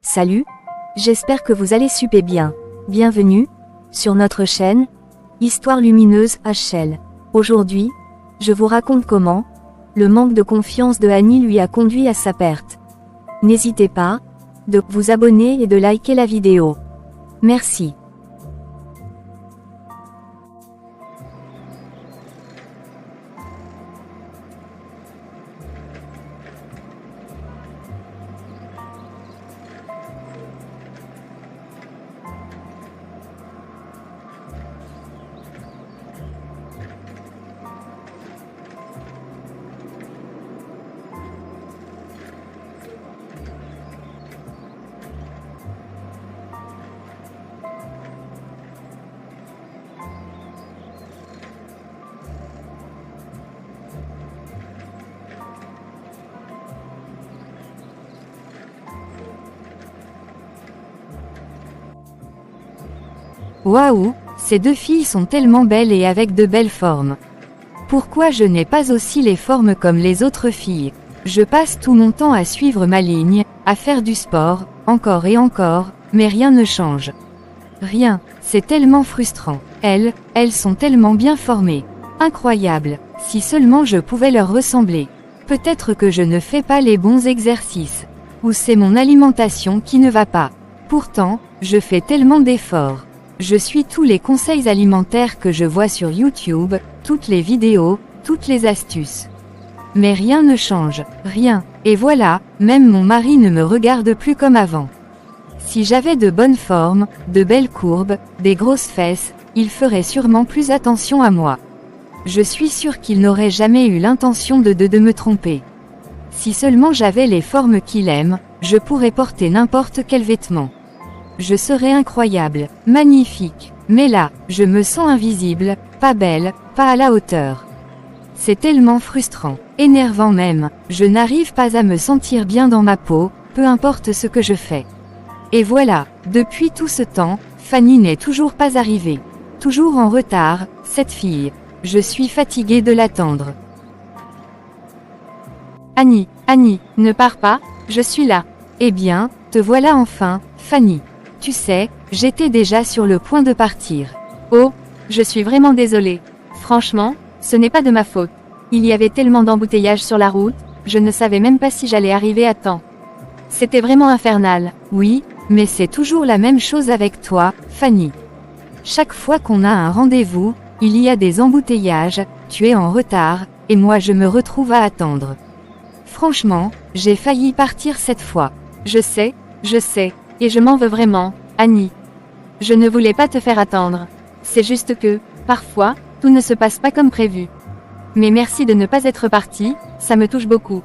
Salut, j'espère que vous allez super bien. Bienvenue sur notre chaîne Histoire lumineuse HL. Aujourd'hui, je vous raconte comment le manque de confiance de Annie lui a conduit à sa perte. N'hésitez pas de vous abonner et de liker la vidéo. Merci. Waouh, ces deux filles sont tellement belles et avec de belles formes. Pourquoi je n'ai pas aussi les formes comme les autres filles? Je passe tout mon temps à suivre ma ligne, à faire du sport, encore et encore, mais rien ne change. Rien, c'est tellement frustrant. Elles sont tellement bien formées. Incroyable, si seulement je pouvais leur ressembler. Peut-être que je ne fais pas les bons exercices. Ou c'est mon alimentation qui ne va pas. Pourtant, je fais tellement d'efforts. Je suis tous les conseils alimentaires que je vois sur YouTube, toutes les vidéos, toutes les astuces. Mais rien ne change, rien, et voilà, même mon mari ne me regarde plus comme avant. Si j'avais de bonnes formes, de belles courbes, des grosses fesses, il ferait sûrement plus attention à moi. Je suis sûre qu'il n'aurait jamais eu l'intention de me tromper. Si seulement j'avais les formes qu'il aime, je pourrais porter n'importe quel vêtement. Je serais incroyable, magnifique, mais là, je me sens invisible, pas belle, pas à la hauteur. C'est tellement frustrant, énervant même, je n'arrive pas à me sentir bien dans ma peau, peu importe ce que je fais. Et voilà, depuis tout ce temps, Fanny n'est toujours pas arrivée. Toujours en retard, cette fille. Je suis fatiguée de l'attendre. Annie, ne pars pas, je suis là. Eh bien, te voilà enfin, Fanny. Tu sais, j'étais déjà sur le point de partir. Oh, je suis vraiment désolée. Franchement, ce n'est pas de ma faute. Il y avait tellement d'embouteillages sur la route, je ne savais même pas si j'allais arriver à temps. C'était vraiment infernal. Oui, mais c'est toujours la même chose avec toi, Fanny. Chaque fois qu'on a un rendez-vous, il y a des embouteillages, tu es en retard, et moi je me retrouve à attendre. Franchement, j'ai failli partir cette fois. Je sais, et je m'en veux vraiment, Annie. Je ne voulais pas te faire attendre. C'est juste que, parfois, tout ne se passe pas comme prévu. Mais merci de ne pas être partie, ça me touche beaucoup.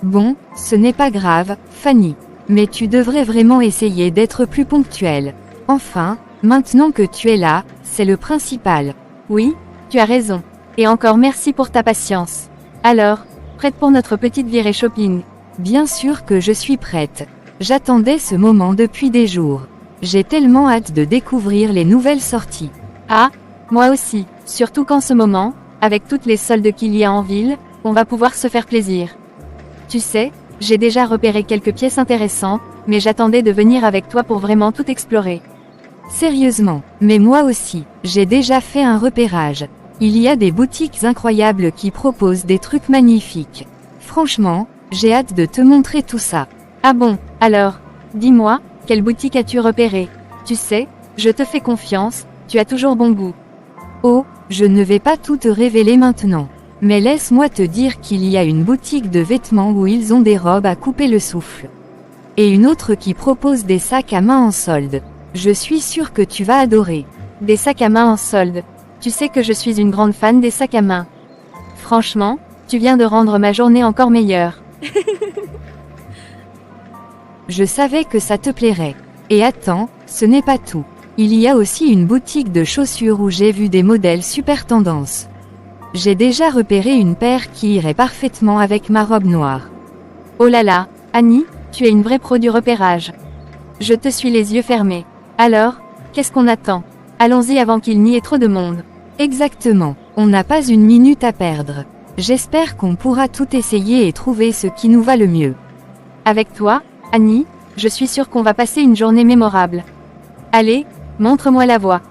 Bon, ce n'est pas grave, Fanny. Mais tu devrais vraiment essayer d'être plus ponctuelle. Enfin, maintenant que tu es là, c'est le principal. Oui, tu as raison. Et encore merci pour ta patience. Alors, prête pour notre petite virée shopping? Bien sûr que je suis prête. J'attendais ce moment depuis des jours. J'ai tellement hâte de découvrir les nouvelles sorties. Ah, moi aussi, surtout qu'en ce moment, avec toutes les soldes qu'il y a en ville, on va pouvoir se faire plaisir. Tu sais, j'ai déjà repéré quelques pièces intéressantes, mais j'attendais de venir avec toi pour vraiment tout explorer. Sérieusement, mais moi aussi, j'ai déjà fait un repérage. Il y a des boutiques incroyables qui proposent des trucs magnifiques. Franchement, j'ai hâte de te montrer tout ça. Ah bon, alors, dis-moi, quelle boutique as-tu repéré? Tu sais, je te fais confiance, tu as toujours bon goût. Oh, je ne vais pas tout te révéler maintenant. Mais laisse-moi te dire qu'il y a une boutique de vêtements où ils ont des robes à couper le souffle. Et une autre qui propose des sacs à main en solde. Je suis sûre que tu vas adorer. Des sacs à main en solde. Tu sais que je suis une grande fan des sacs à main. Franchement, tu viens de rendre ma journée encore meilleure. Je savais que ça te plairait. Et attends, ce n'est pas tout. Il y a aussi une boutique de chaussures où j'ai vu des modèles super tendance. J'ai déjà repéré une paire qui irait parfaitement avec ma robe noire. Oh là là, Annie, tu es une vraie pro du repérage. Je te suis les yeux fermés. Alors, qu'est-ce qu'on attend? Allons-y avant qu'il n'y ait trop de monde. Exactement, on n'a pas une minute à perdre. J'espère qu'on pourra tout essayer et trouver ce qui nous va le mieux. Avec toi, Annie, Je suis sûre qu'on va passer une journée mémorable. Allez, montre-moi la voie.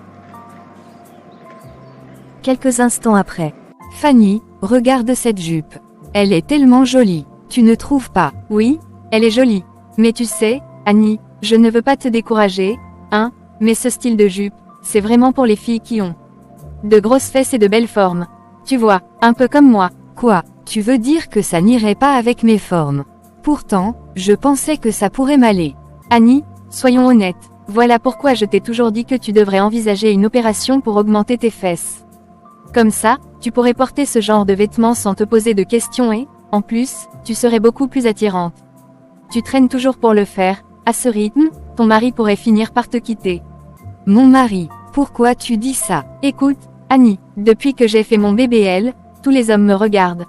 Quelques instants après. Fanny, regarde cette jupe. Elle est tellement jolie, tu ne trouves pas? Oui, elle est jolie. Mais tu sais, Annie, je ne veux pas te décourager, hein, mais ce style de jupe, c'est vraiment pour les filles qui ont de grosses fesses et de belles formes. Tu vois, un peu comme moi. Quoi, tu veux dire que ça n'irait pas avec mes formes? Pourtant, je pensais que ça pourrait m'aller. Annie, soyons honnêtes, voilà pourquoi je t'ai toujours dit que tu devrais envisager une opération pour augmenter tes fesses. Comme ça, tu pourrais porter ce genre de vêtements sans te poser de questions et, en plus, tu serais beaucoup plus attirante. Tu traînes toujours pour le faire, à ce rythme, ton mari pourrait finir par te quitter. Mon mari, pourquoi tu dis ça? Écoute, Annie, depuis que j'ai fait mon BBL, tous les hommes me regardent.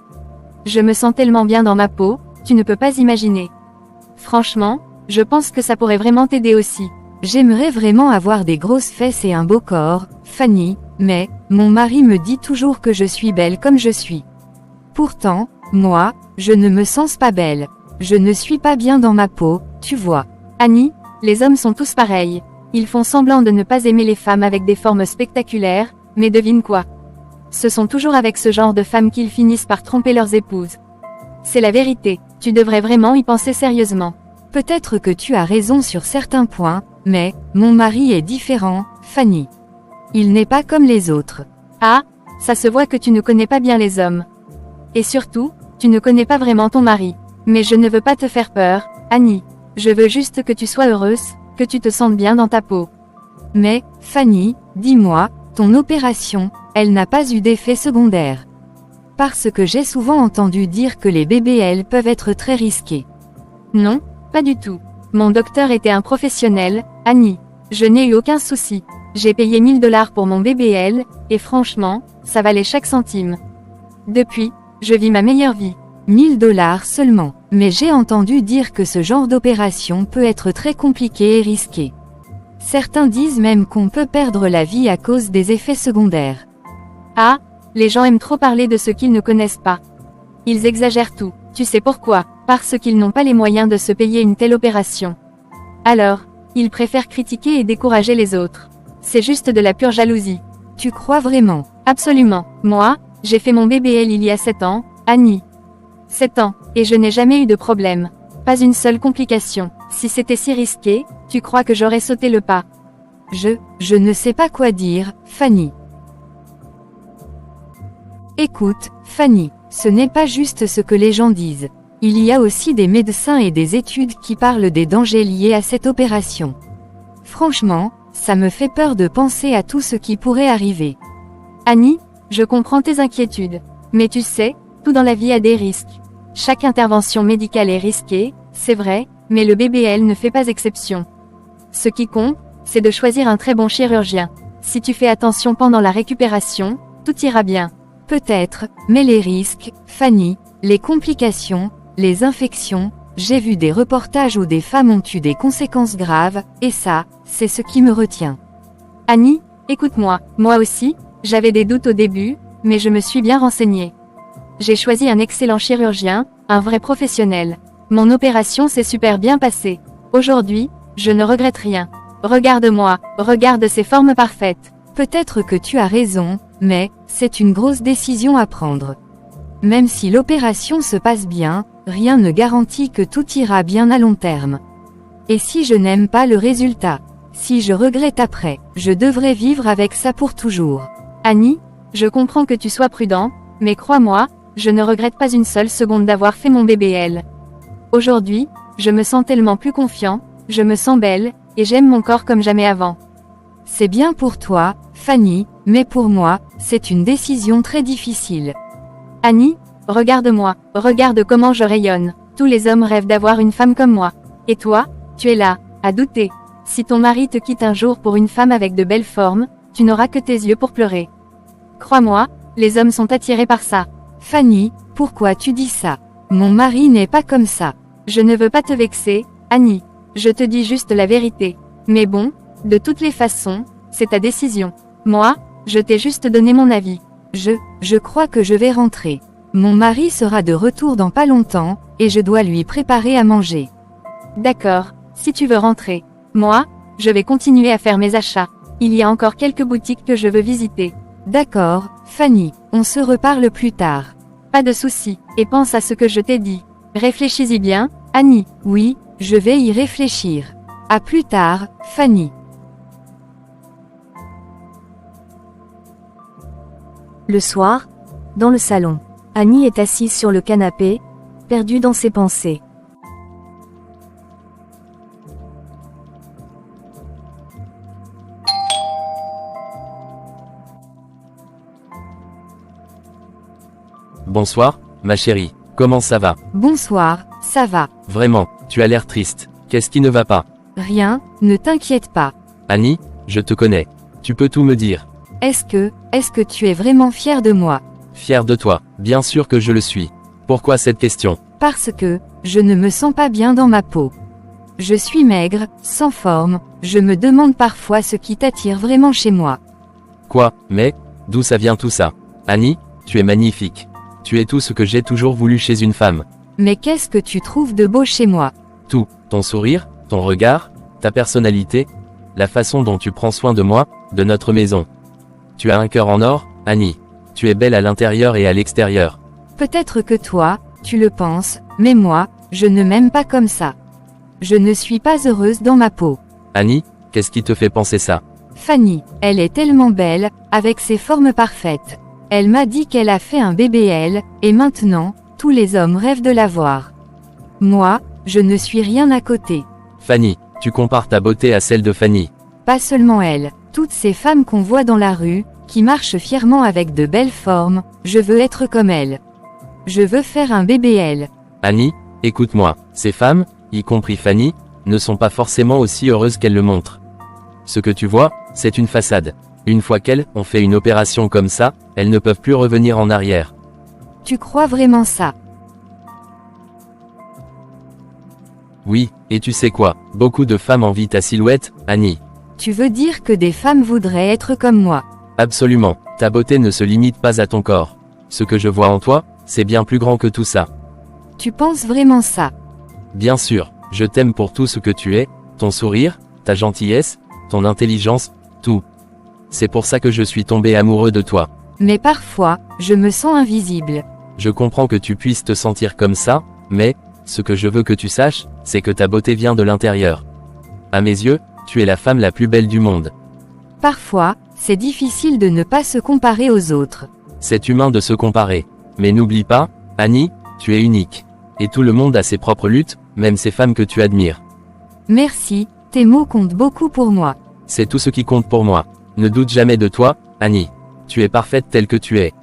Je me sens tellement bien dans ma peau, tu ne peux pas imaginer. Franchement, je pense que ça pourrait vraiment t'aider aussi. J'aimerais vraiment avoir des grosses fesses et un beau corps, Fanny, mais, mon mari me dit toujours que je suis belle comme je suis. Pourtant, moi, je ne me sens pas belle. Je ne suis pas bien dans ma peau, tu vois. Annie, les hommes sont tous pareils. Ils font semblant de ne pas aimer les femmes avec des formes spectaculaires, mais devine quoi? Ce sont toujours avec ce genre de femmes qu'ils finissent par tromper leurs épouses. C'est la vérité, tu devrais vraiment y penser sérieusement. Peut-être que tu as raison sur certains points, mais, mon mari est différent, Fanny. Il n'est pas comme les autres. Ah, ça se voit que tu ne connais pas bien les hommes. Et surtout, tu ne connais pas vraiment ton mari. Mais je ne veux pas te faire peur, Annie. Je veux juste que tu sois heureuse, que tu te sentes bien dans ta peau. Mais, Fanny, dis-moi, ton opération, elle n'a pas eu d'effet secondaire. Parce que j'ai souvent entendu dire que les BBL peuvent être très risqués. Non, pas du tout. Mon docteur était un professionnel, Annie. Je n'ai eu aucun souci. J'ai payé 1000 $ pour mon BBL, et franchement, ça valait chaque centime. Depuis, je vis ma meilleure vie. 1000 $ seulement, mais j'ai entendu dire que ce genre d'opération peut être très compliqué et risqué. Certains disent même qu'on peut perdre la vie à cause des effets secondaires. Ah, les gens aiment trop parler de ce qu'ils ne connaissent pas. Ils exagèrent tout, tu sais pourquoi? Parce qu'ils n'ont pas les moyens de se payer une telle opération. Alors, ils préfèrent critiquer et décourager les autres. C'est juste de la pure jalousie. Tu crois vraiment? Absolument. Moi, j'ai fait mon BBL il y a 7 ans, Annie. 7 ans, et je n'ai jamais eu de problème. Pas une seule complication. Si c'était si risqué, tu crois que j'aurais sauté le pas? Je ne sais pas quoi dire, Fanny. Écoute, Fanny, ce n'est pas juste ce que les gens disent. Il y a aussi des médecins et des études qui parlent des dangers liés à cette opération. Franchement, ça me fait peur de penser à tout ce qui pourrait arriver. Annie, je comprends tes inquiétudes. Mais tu sais, tout dans la vie a des risques. Chaque intervention médicale est risquée, c'est vrai, mais le BBL ne fait pas exception. Ce qui compte, c'est de choisir un très bon chirurgien. Si tu fais attention pendant la récupération, tout ira bien. Peut-être, mais les risques, Fanny, les complications, les infections, j'ai vu des reportages où des femmes ont eu des conséquences graves, et ça, c'est ce qui me retient. Annie, écoute-moi, moi aussi, j'avais des doutes au début, mais je me suis bien renseignée. J'ai choisi un excellent chirurgien, un vrai professionnel. Mon opération s'est super bien passée. Aujourd'hui, je ne regrette rien. Regarde-moi, regarde ces formes parfaites. Peut-être que tu as raison, mais, c'est une grosse décision à prendre. Même si l'opération se passe bien, rien ne garantit que tout ira bien à long terme. Et si je n'aime pas le résultat? Si je regrette après, je devrais vivre avec ça pour toujours. Annie, je comprends que tu sois prudent, mais crois-moi, je ne regrette pas une seule seconde d'avoir fait mon BBL. Aujourd'hui, je me sens tellement plus confiant, je me sens belle, et j'aime mon corps comme jamais avant. C'est bien pour toi, Fanny, mais pour moi, c'est une décision très difficile. Annie, regarde-moi, regarde comment je rayonne. Tous les hommes rêvent d'avoir une femme comme moi. Et toi, tu es là, à douter. Si ton mari te quitte un jour pour une femme avec de belles formes, tu n'auras que tes yeux pour pleurer. Crois-moi, les hommes sont attirés par ça. Fanny, pourquoi tu dis ça? Mon mari n'est pas comme ça. Je ne veux pas te vexer, Annie. Je te dis juste la vérité. Mais bon, de toutes les façons, c'est ta décision. Moi, je t'ai juste donné mon avis. Je crois que je vais rentrer. Mon mari sera de retour dans pas longtemps, et je dois lui préparer à manger. D'accord, Si tu veux rentrer. Moi, je vais continuer à faire mes achats. Il y a encore quelques boutiques que je veux visiter. D'accord, Fanny, on se reparle plus tard. Pas de souci, et pense à ce que je t'ai dit. Réfléchis-y bien, Annie. Oui, je vais y réfléchir. À plus tard, Fanny. Le soir, dans le salon, Annie est assise sur le canapé, perdue dans ses pensées. Bonsoir, ma chérie. Comment ça va? Bonsoir, ça va. Vraiment, tu as l'air triste. Qu'est-ce qui ne va pas? Rien, ne t'inquiète pas. Annie, je te connais. Tu peux tout me dire. Est-ce que tu es vraiment fier de moi? Fier de toi, bien sûr que je le suis. Pourquoi cette question? Parce que, je ne me sens pas bien dans ma peau. Je suis maigre, sans forme, je me demande parfois ce qui t'attire vraiment chez moi. Quoi? Mais, d'où ça vient tout ça? Annie, tu es magnifique. Tu es tout ce que j'ai toujours voulu chez une femme. Mais qu'est-ce que tu trouves de beau chez moi? Tout, ton sourire, ton regard, ta personnalité, la façon dont tu prends soin de moi, de notre maison. Tu as un cœur en or, Annie. Tu es belle à l'intérieur et à l'extérieur. Peut-être que toi, tu le penses, mais moi, je ne m'aime pas comme ça. Je ne suis pas heureuse dans ma peau. Annie, qu'est-ce qui te fait penser ça? Fanny, elle est tellement belle, avec ses formes parfaites. Elle m'a dit qu'elle a fait un bébé elle, et maintenant, tous les hommes rêvent de la voir. Moi, je ne suis rien à côté. Fanny, tu compares ta beauté à celle de Fanny. Pas seulement elle, toutes ces femmes qu'on voit dans la rue, qui marchent fièrement avec de belles formes, je veux être comme elles. Je veux faire un bébé elle. Annie, écoute-moi, ces femmes, y compris Fanny, ne sont pas forcément aussi heureuses qu'elles le montrent. Ce que tu vois, c'est une façade. Une fois qu'elles ont fait une opération comme ça, elles ne peuvent plus revenir en arrière. Tu crois vraiment ça? Oui, et tu sais quoi, beaucoup de femmes envient ta silhouette, Annie. Tu veux dire que des femmes voudraient être comme moi? Absolument, ta beauté ne se limite pas à ton corps. Ce que je vois en toi, c'est bien plus grand que tout ça. Tu penses vraiment ça? Bien sûr, je t'aime pour tout ce que tu es, ton sourire, ta gentillesse, ton intelligence, tout. C'est pour ça que je suis tombé amoureux de toi. Mais parfois, je me sens invisible. Je comprends que tu puisses te sentir comme ça, mais, ce que je veux que tu saches, c'est que ta beauté vient de l'intérieur. À mes yeux, tu es la femme la plus belle du monde. Parfois, c'est difficile de ne pas se comparer aux autres. C'est humain de se comparer. Mais n'oublie pas, Annie, tu es unique. Et tout le monde a ses propres luttes, même ces femmes que tu admires. Merci, tes mots comptent beaucoup pour moi. C'est tout ce qui compte pour moi. Ne doute jamais de toi, Annie. Tu es parfaite telle que tu es.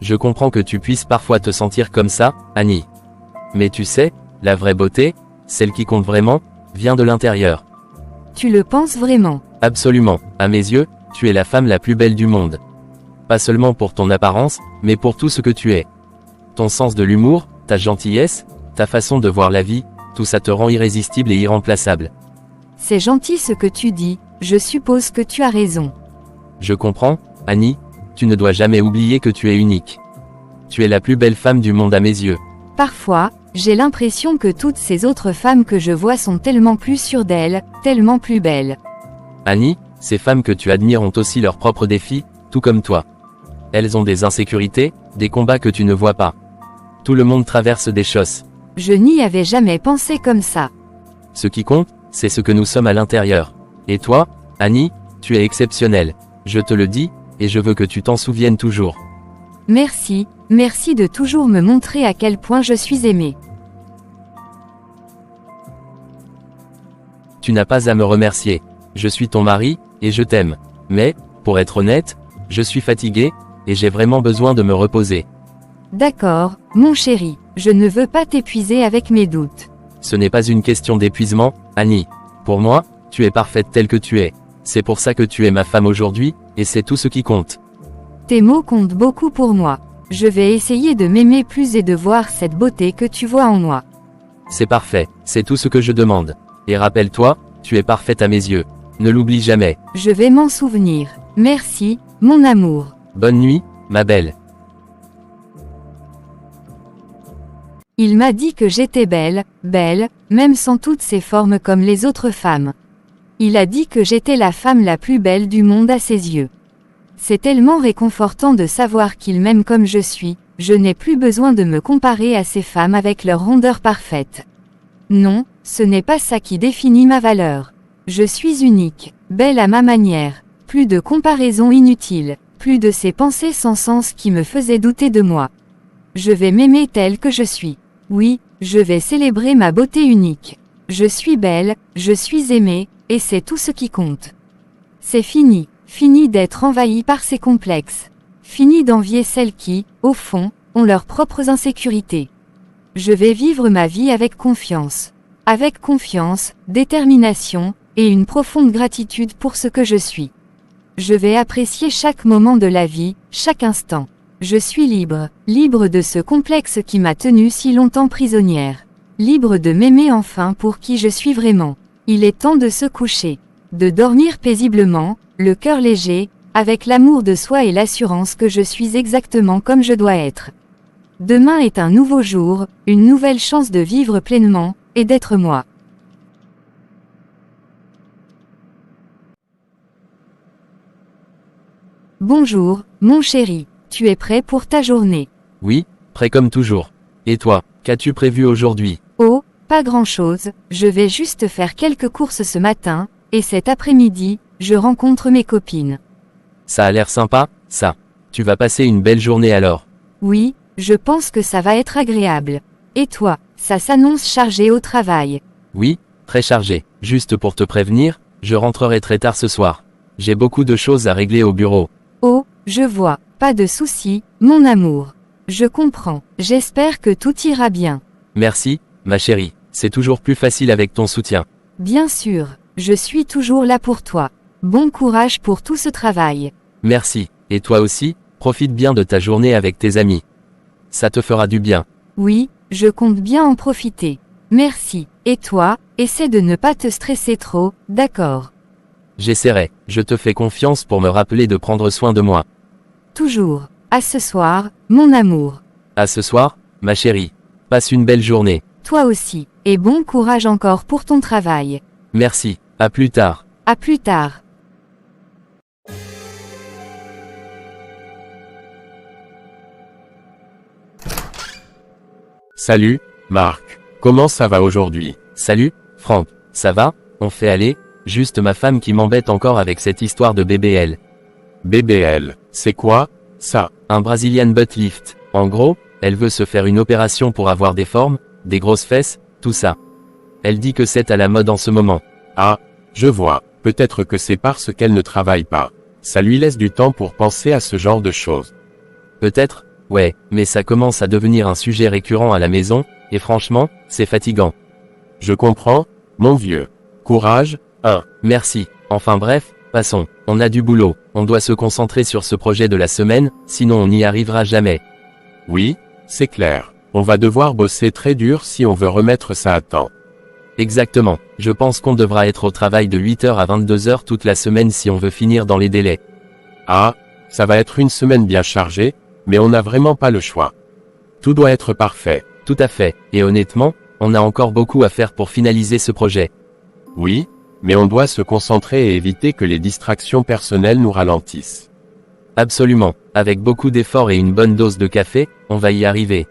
Je comprends que tu puisses parfois te sentir comme ça, Annie. Mais tu sais, la vraie beauté, celle qui compte vraiment, vient de l'intérieur. Tu le penses vraiment? Absolument, à mes yeux, tu es la femme la plus belle du monde. Pas seulement pour ton apparence, mais pour tout ce que tu es. Ton sens de l'humour, ta gentillesse, ta façon de voir la vie, tout ça te rend irrésistible et irremplaçable. C'est gentil ce que tu dis, je suppose que tu as raison. Je comprends, Annie, tu ne dois jamais oublier que tu es unique. Tu es la plus belle femme du monde à mes yeux. Parfois, j'ai l'impression que toutes ces autres femmes que je vois sont tellement plus sûres d'elles, tellement plus belles. Annie, ces femmes que tu admires ont aussi leurs propres défis, tout comme toi. Elles ont des insécurités, des combats que tu ne vois pas. Tout le monde traverse des choses. Je n'y avais jamais pensé comme ça. Ce qui compte, c'est ce que nous sommes à l'intérieur. Et toi, Annie, tu es exceptionnelle. Je te le dis, et je veux que tu t'en souviennes toujours. Merci, merci de toujours me montrer à quel point je suis aimée. Tu n'as pas à me remercier. Je suis ton mari, et je t'aime. Mais, pour être honnête, je suis fatigué, et j'ai vraiment besoin de me reposer. D'accord, mon chéri, je ne veux pas t'épuiser avec mes doutes. Ce n'est pas une question d'épuisement, Annie. Pour moi, tu es parfaite telle que tu es. C'est pour ça que tu es ma femme aujourd'hui, et c'est tout ce qui compte. Tes mots comptent beaucoup pour moi. Je vais essayer de m'aimer plus et de voir cette beauté que tu vois en moi. C'est parfait, c'est tout ce que je demande. Et rappelle-toi, tu es parfaite à mes yeux. Ne l'oublie jamais. Je vais m'en souvenir. Merci, mon amour. Bonne nuit, ma belle. Il m'a dit que j'étais belle, même sans toutes ces formes comme les autres femmes. Il a dit que j'étais la femme la plus belle du monde à ses yeux. C'est tellement réconfortant de savoir qu'il m'aime comme je suis, je n'ai plus besoin de me comparer à ces femmes avec leur rondeur parfaite. Non, ce n'est pas ça qui définit ma valeur. Je suis unique, belle à ma manière, plus de comparaisons inutiles, plus de ces pensées sans sens qui me faisaient douter de moi. Je vais m'aimer telle que je suis. Oui, je vais célébrer ma beauté unique. Je suis belle, je suis aimée, et c'est tout ce qui compte. C'est fini, fini d'être envahi par ces complexes. Fini d'envier celles qui, au fond, ont leurs propres insécurités. Je vais vivre ma vie avec confiance. Avec confiance, détermination, et une profonde gratitude pour ce que je suis. Je vais apprécier chaque moment de la vie, chaque instant. Je suis libre, libre de ce complexe qui m'a tenue si longtemps prisonnière. Libre de m'aimer enfin pour qui je suis vraiment. Il est temps de se coucher. De dormir paisiblement, le cœur léger, avec l'amour de soi et l'assurance que je suis exactement comme je dois être. Demain est un nouveau jour, une nouvelle chance de vivre pleinement, et d'être moi. Bonjour, mon chéri. Tu es prêt pour ta journée? Oui, prêt comme toujours. Et toi, qu'as-tu prévu aujourd'hui? Oh, pas grand-chose, je vais juste faire quelques courses ce matin, et cet après-midi, je rencontre mes copines. Ça a l'air sympa, ça. Tu vas passer une belle journée alors. Oui, je pense que ça va être agréable. Et toi, ça s'annonce chargé au travail? Oui, très chargé. Juste pour te prévenir, je rentrerai très tard ce soir. J'ai beaucoup de choses à régler au bureau. Oh, je vois, pas de souci, mon amour. Je comprends, j'espère que tout ira bien. Merci, ma chérie, c'est toujours plus facile avec ton soutien. Bien sûr, je suis toujours là pour toi. Bon courage pour tout ce travail. Merci, et toi aussi, profite bien de ta journée avec tes amis. Ça te fera du bien. Oui, je compte bien en profiter. Merci, et toi, essaie de ne pas te stresser trop, d'accord? J'essaierai, je te fais confiance pour me rappeler de prendre soin de moi. Toujours. À ce soir, mon amour. À ce soir, ma chérie. Passe une belle journée. Toi aussi, et bon courage encore pour ton travail. Merci, à plus tard. À plus tard. Salut, Marc. Comment ça va aujourd'hui? Salut, Franck. Ça va? On fait aller? Juste ma femme qui m'embête encore avec cette histoire de BBL. BBL, c'est quoi, ça? Un Brazilian butt lift. En gros, elle veut se faire une opération pour avoir des formes, des grosses fesses, tout ça. Elle dit que c'est à la mode en ce moment. Ah, je vois. Peut-être que c'est parce qu'elle ne travaille pas. Ça lui laisse du temps pour penser à ce genre de choses. Peut-être, ouais, mais ça commence à devenir un sujet récurrent à la maison, et franchement, c'est fatigant. Je comprends, mon vieux. Courage, hein. Merci. Enfin bref, passons. On a du boulot. On doit se concentrer sur ce projet de la semaine, sinon on n'y arrivera jamais. Oui, c'est clair. On va devoir bosser très dur si on veut remettre ça à temps. Exactement. Je pense qu'on devra être au travail de 8h à 22h toute la semaine si on veut finir dans les délais. Ah, ça va être une semaine bien chargée, mais on n'a vraiment pas le choix. Tout doit être parfait. Tout à fait. Et honnêtement, on a encore beaucoup à faire pour finaliser ce projet. Oui, mais on doit se concentrer et éviter que les distractions personnelles nous ralentissent. Absolument. Avec beaucoup d'efforts et une bonne dose de café, on va y arriver.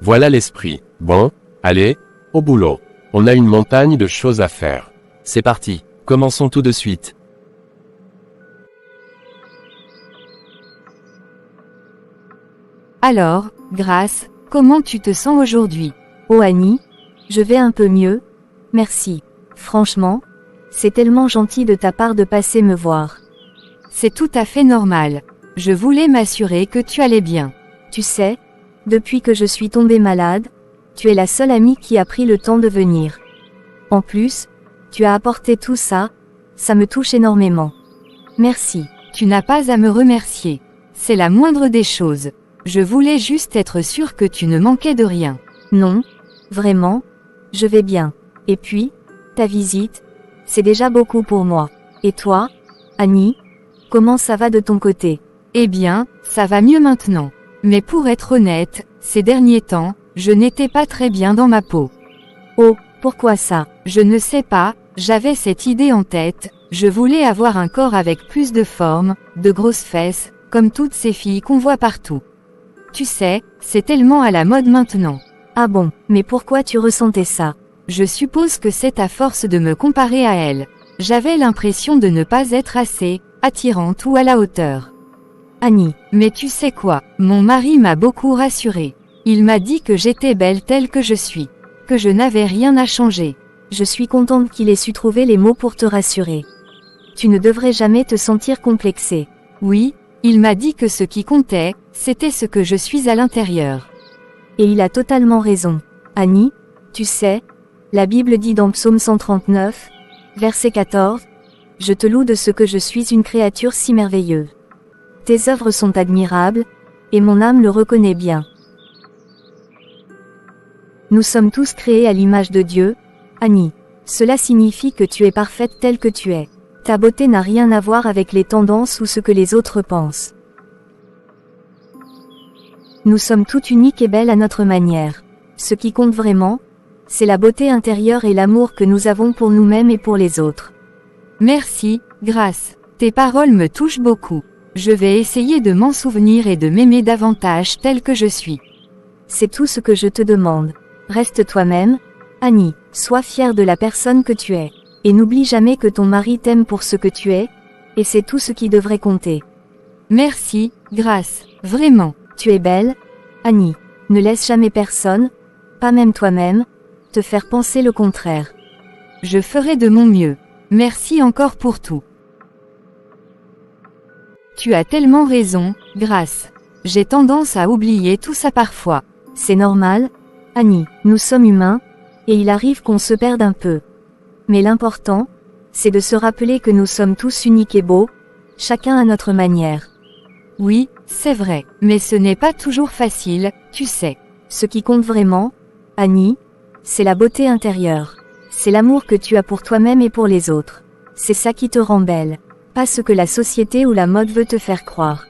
Voilà l'esprit. Bon, allez, au boulot. On a une montagne de choses à faire. C'est parti. Commençons tout de suite. Alors, Grace, comment tu te sens aujourd'hui? Oh Annie, je vais un peu mieux, merci. Franchement, c'est tellement gentil de ta part de passer me voir. C'est tout à fait normal. Je voulais m'assurer que tu allais bien. Tu sais, depuis que je suis tombée malade, tu es la seule amie qui a pris le temps de venir. En plus, tu as apporté tout ça, ça me touche énormément. Merci. Tu n'as pas à me remercier. C'est la moindre des choses. Je voulais juste être sûre que tu ne manquais de rien. Non, vraiment, je vais bien. Et puis, ta visite, c'est déjà beaucoup pour moi. Et toi, Annie, comment ça va de ton côté? Eh bien, ça va mieux maintenant. Mais pour être honnête, ces derniers temps, Je n'étais pas très bien dans ma peau. Oh, pourquoi ça? Je ne sais pas, j'avais cette idée en tête, je voulais avoir un corps avec plus de forme, de grosses fesses, comme toutes ces filles qu'on voit partout. Tu sais, c'est tellement à la mode maintenant. Ah bon, mais pourquoi tu ressentais ça? Je suppose que c'est à force de me comparer à elle. J'avais l'impression de ne pas être assez attirante ou à la hauteur. Annie. Mais tu sais quoi, mon mari m'a beaucoup rassurée. Il m'a dit que j'étais belle telle que je suis. Que je n'avais rien à changer. Je suis contente qu'il ait su trouver les mots pour te rassurer. Tu ne devrais jamais te sentir complexée. Oui, il m'a dit que ce qui comptait, c'était ce que je suis à l'intérieur. Et il a totalement raison. Annie, tu sais, la Bible dit dans Psaume 139, verset 14, « Je te loue de ce que je suis une créature si merveilleuse. Tes œuvres sont admirables, et mon âme le reconnaît bien. » Nous sommes tous créés à l'image de Dieu, Annie. Cela signifie que tu es parfaite telle que tu es. Ta beauté n'a rien à voir avec les tendances ou ce que les autres pensent. Nous sommes toutes uniques et belles à notre manière. Ce qui compte vraiment, c'est la beauté intérieure et l'amour que nous avons pour nous-mêmes et pour les autres. Merci, Grâce. Tes paroles me touchent beaucoup. Je vais essayer de m'en souvenir et de m'aimer davantage tel que je suis. C'est tout ce que je te demande. Reste toi-même, Annie. Sois fière de la personne que tu es. Et n'oublie jamais que ton mari t'aime pour ce que tu es, et c'est tout ce qui devrait compter. Merci, Grâce. Vraiment. Tu es belle, Annie. Ne laisse jamais personne, pas même toi-même, te faire penser le contraire. Je ferai de mon mieux. Merci encore pour tout. Tu as tellement raison, Grâce. J'ai tendance à oublier tout ça parfois. C'est normal, Annie. Nous sommes humains, et il arrive qu'on se perde un peu. Mais l'important, c'est de se rappeler que nous sommes tous uniques et beaux, chacun à notre manière. Oui, c'est vrai, mais ce n'est pas toujours facile, tu sais. Ce qui compte vraiment, Annie, c'est la beauté intérieure. C'est l'amour que tu as pour toi-même et pour les autres. C'est ça qui te rend belle. Pas ce que la société ou la mode veut te faire croire.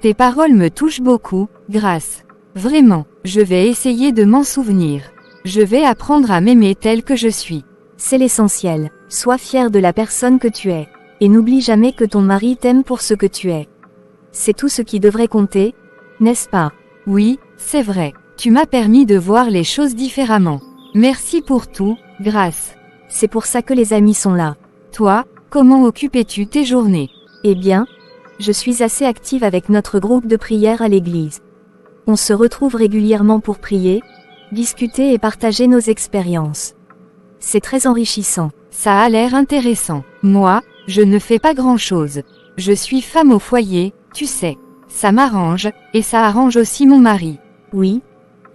Tes paroles me touchent beaucoup, Grâce. Vraiment, je vais essayer de m'en souvenir. Je vais apprendre à m'aimer telle que je suis. C'est l'essentiel. Sois fière de la personne que tu es. Et n'oublie jamais que ton mari t'aime pour ce que tu es. C'est tout ce qui devrait compter, n'est-ce pas? Oui, c'est vrai. Tu m'as permis de voir les choses différemment. Merci pour tout, Grâce. C'est pour ça que les amis sont là. Toi, comment occupes-tu tes journées? Eh bien, je suis assez active avec notre groupe de prière à l'église. On se retrouve régulièrement pour prier, discuter et partager nos expériences. C'est très enrichissant. Ça a l'air intéressant. Moi, je ne fais pas grand-chose. Je suis femme au foyer, tu sais. Ça m'arrange, et ça arrange aussi mon mari. Oui,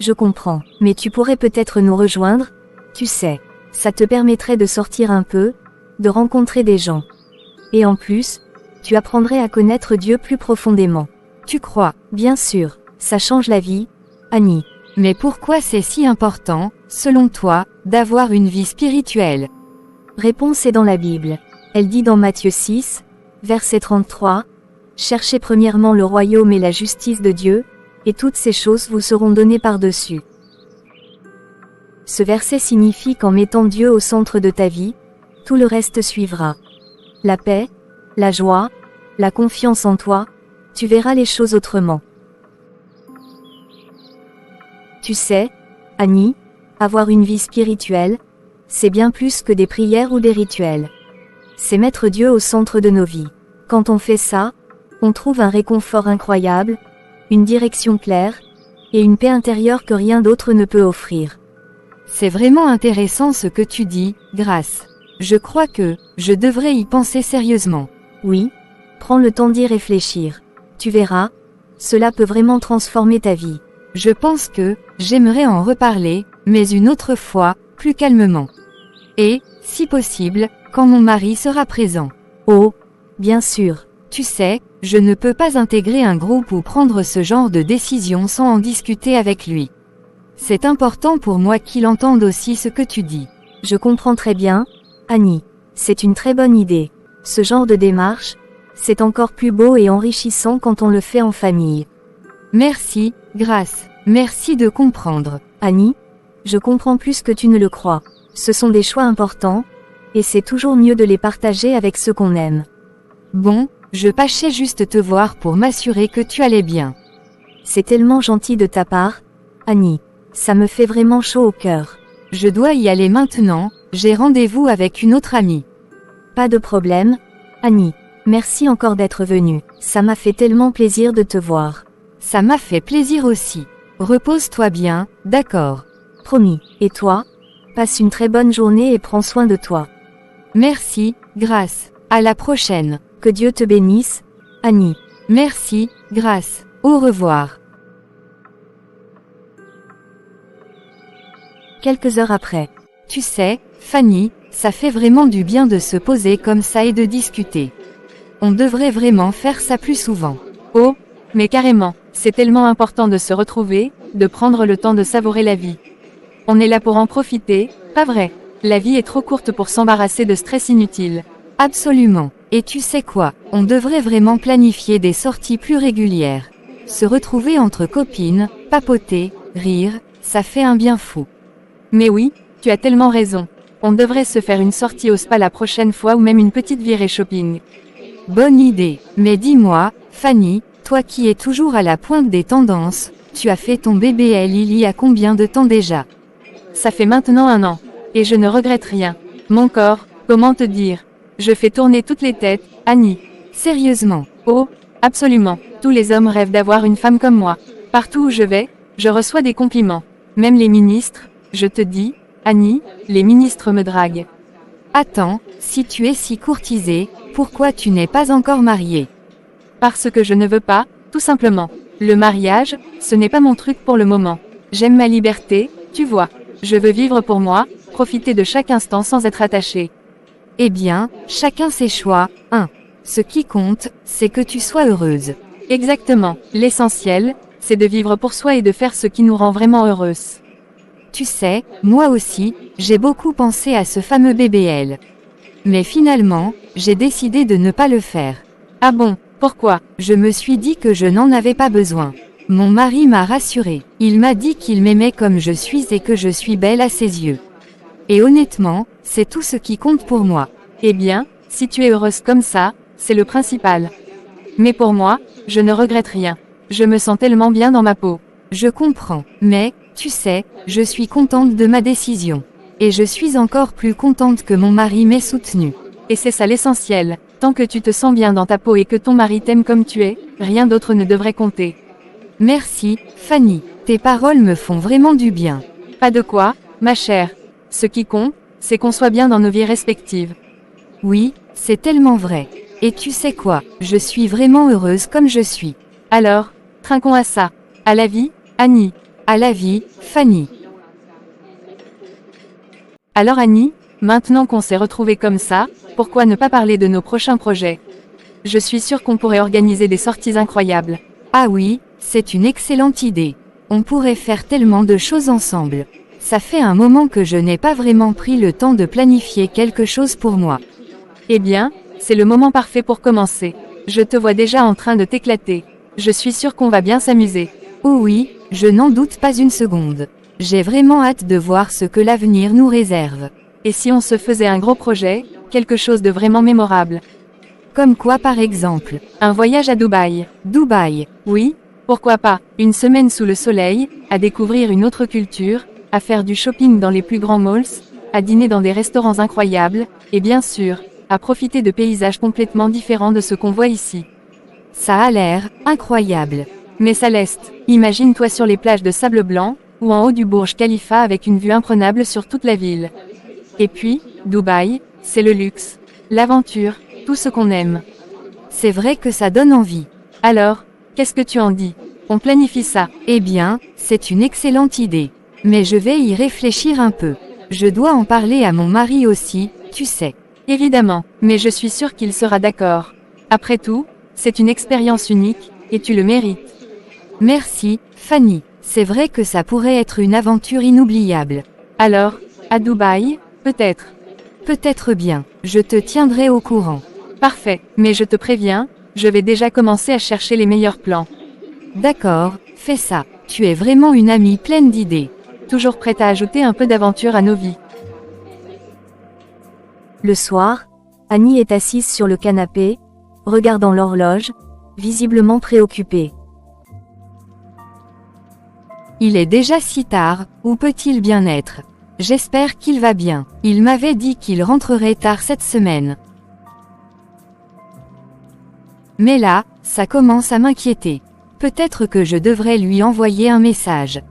je comprends. Mais tu pourrais peut-être nous rejoindre, tu sais. Ça te permettrait de sortir un peu, de rencontrer des gens. Et en plus, tu apprendrais à connaître Dieu plus profondément. Tu crois? Bien sûr, ça change la vie, Annie. Mais pourquoi c'est si important, selon toi, d'avoir une vie spirituelle? Réponse est dans la Bible. Elle dit dans Matthieu 6, verset 33, « Cherchez premièrement le royaume et la justice de Dieu, et toutes ces choses vous seront données par-dessus. » Ce verset signifie qu'en mettant Dieu au centre de ta vie, tout le reste suivra. La paix, la joie, la confiance en toi, tu verras les choses autrement. Tu sais, Annie, avoir une vie spirituelle, c'est bien plus que des prières ou des rituels. C'est mettre Dieu au centre de nos vies. Quand on fait ça, on trouve un réconfort incroyable, une direction claire, et une paix intérieure que rien d'autre ne peut offrir. C'est vraiment intéressant ce que tu dis, Grâce. Je crois que, je devrais y penser sérieusement. Oui, prends le temps d'y réfléchir. Tu verras, cela peut vraiment transformer ta vie. Je pense que, j'aimerais en reparler, mais une autre fois, plus calmement. Et, si possible, quand mon mari sera présent. Oh, bien sûr. Tu sais, je ne peux pas intégrer un groupe ou prendre ce genre de décision sans en discuter avec lui. C'est important pour moi qu'il entende aussi ce que tu dis. Je comprends très bien, Annie. C'est une très bonne idée. Ce genre de démarche, c'est encore plus beau et enrichissant quand on le fait en famille. Merci, Grâce. Merci de comprendre. Annie, je comprends plus que tu ne le crois. Ce sont des choix importants, et c'est toujours mieux de les partager avec ceux qu'on aime. Bon, je passais juste te voir pour m'assurer que tu allais bien. C'est tellement gentil de ta part, Annie. Ça me fait vraiment chaud au cœur. Je dois y aller maintenant, j'ai rendez-vous avec une autre amie. Pas de problème, Annie. Merci encore d'être venue. Ça m'a fait tellement plaisir de te voir. Ça m'a fait plaisir aussi. Repose-toi bien, d'accord. Promis. Et toi? Passe une très bonne journée et prends soin de toi. Merci, Grâce. À la prochaine. Que Dieu te bénisse, Annie. Merci, Grâce. Au revoir. Quelques heures après. Tu sais, Fanny, ça fait vraiment du bien de se poser comme ça et de discuter. On devrait vraiment faire ça plus souvent. Oh, mais carrément, c'est tellement important de se retrouver, de prendre le temps de savourer la vie. On est là pour en profiter, pas vrai? La vie est trop courte pour s'embarrasser de stress inutile. Absolument. Et tu sais quoi, on devrait vraiment planifier des sorties plus régulières. Se retrouver entre copines, papoter, rire, ça fait un bien fou. Mais oui, tu as tellement raison. On devrait se faire une sortie au spa la prochaine fois ou même une petite virée shopping. Bonne idée. Mais dis-moi, Fanny, toi qui es toujours à la pointe des tendances, tu as fait ton BBL il y a combien de temps déjà? Ça fait maintenant 1 an. Et je ne regrette rien. Mon corps, comment te dire? Je fais tourner toutes les têtes, Annie. Sérieusement? Oh, absolument. Tous les hommes rêvent d'avoir une femme comme moi. Partout où je vais, je reçois des compliments. Même les ministres, je te dis, Annie, les ministres me draguent. Attends, si tu es si courtisée, pourquoi tu n'es pas encore mariée? Parce que je ne veux pas, tout simplement. Le mariage, ce n'est pas mon truc pour le moment. J'aime ma liberté, tu vois. Je veux vivre pour moi, profiter de chaque instant sans être attachée. Eh bien, chacun ses choix, hein. Ce qui compte, c'est que tu sois heureuse. Exactement. L'essentiel, c'est de vivre pour soi et de faire ce qui nous rend vraiment heureuses. Tu sais, moi aussi, j'ai beaucoup pensé à ce fameux BBL. Mais finalement, j'ai décidé de ne pas le faire. Ah bon, pourquoi? Je me suis dit que je n'en avais pas besoin. Mon mari m'a rassurée. Il m'a dit qu'il m'aimait comme je suis et que je suis belle à ses yeux. Et honnêtement, c'est tout ce qui compte pour moi. Eh bien, si tu es heureuse comme ça, c'est le principal. Mais pour moi, je ne regrette rien. Je me sens tellement bien dans ma peau. Je comprends, mais, tu sais, je suis contente de ma décision. Et je suis encore plus contente que mon mari m'ait soutenue. Et c'est ça l'essentiel. Tant que tu te sens bien dans ta peau et que ton mari t'aime comme tu es, rien d'autre ne devrait compter. Merci, Fanny. Tes paroles me font vraiment du bien. Pas de quoi, ma chère. Ce qui compte, c'est qu'on soit bien dans nos vies respectives. Oui, c'est tellement vrai. Et tu sais quoi, je suis vraiment heureuse comme je suis. Alors, trinquons à ça. À la vie, Annie. À la vie, Fanny. Alors Annie, maintenant qu'on s'est retrouvés comme ça, pourquoi ne pas parler de nos prochains projets? Je suis sûre qu'on pourrait organiser des sorties incroyables. Ah oui, c'est une excellente idée. On pourrait faire tellement de choses ensemble. Ça fait un moment que je n'ai pas vraiment pris le temps de planifier quelque chose pour moi. Eh bien, c'est le moment parfait pour commencer. Je te vois déjà en train de t'éclater. Je suis sûre qu'on va bien s'amuser. Oh oui, je n'en doute pas une seconde. J'ai vraiment hâte de voir ce que l'avenir nous réserve. Et si on se faisait un gros projet, quelque chose de vraiment mémorable? Comme quoi par exemple? Un voyage à Dubaï. Dubaï. Oui, pourquoi pas? Une semaine sous le soleil, à découvrir une autre culture, à faire du shopping dans les plus grands malls, à dîner dans des restaurants incroyables, et bien sûr, à profiter de paysages complètement différents de ce qu'on voit ici. Ça a l'air incroyable. Mais Céleste, imagine-toi sur les plages de sable blanc, ou en haut du Burj Khalifa avec une vue imprenable sur toute la ville. Et puis, Dubaï, c'est le luxe, l'aventure, tout ce qu'on aime. C'est vrai que ça donne envie. Alors, qu'est-ce que tu en dis? On planifie ça. Eh bien, c'est une excellente idée. Mais je vais y réfléchir un peu. Je dois en parler à mon mari aussi, tu sais. Évidemment, mais je suis sûre qu'il sera d'accord. Après tout, c'est une expérience unique, et tu le mérites. Merci, Fanny. C'est vrai que ça pourrait être une aventure inoubliable. Alors, à Dubaï, peut-être. Peut-être bien, je te tiendrai au courant. Parfait, mais je te préviens, je vais déjà commencer à chercher les meilleurs plans. D'accord, fais ça. tu es vraiment une amie pleine d'idées. Toujours prête à ajouter un peu d'aventure à nos vies. Le soir, Annie est assise sur le canapé, regardant l'horloge, visiblement préoccupée. Il est déjà si tard, où peut-il bien être? J'espère qu'il va bien. Il m'avait dit qu'il rentrerait tard cette semaine. Mais là, ça commence à m'inquiéter. Peut-être que je devrais lui envoyer un message.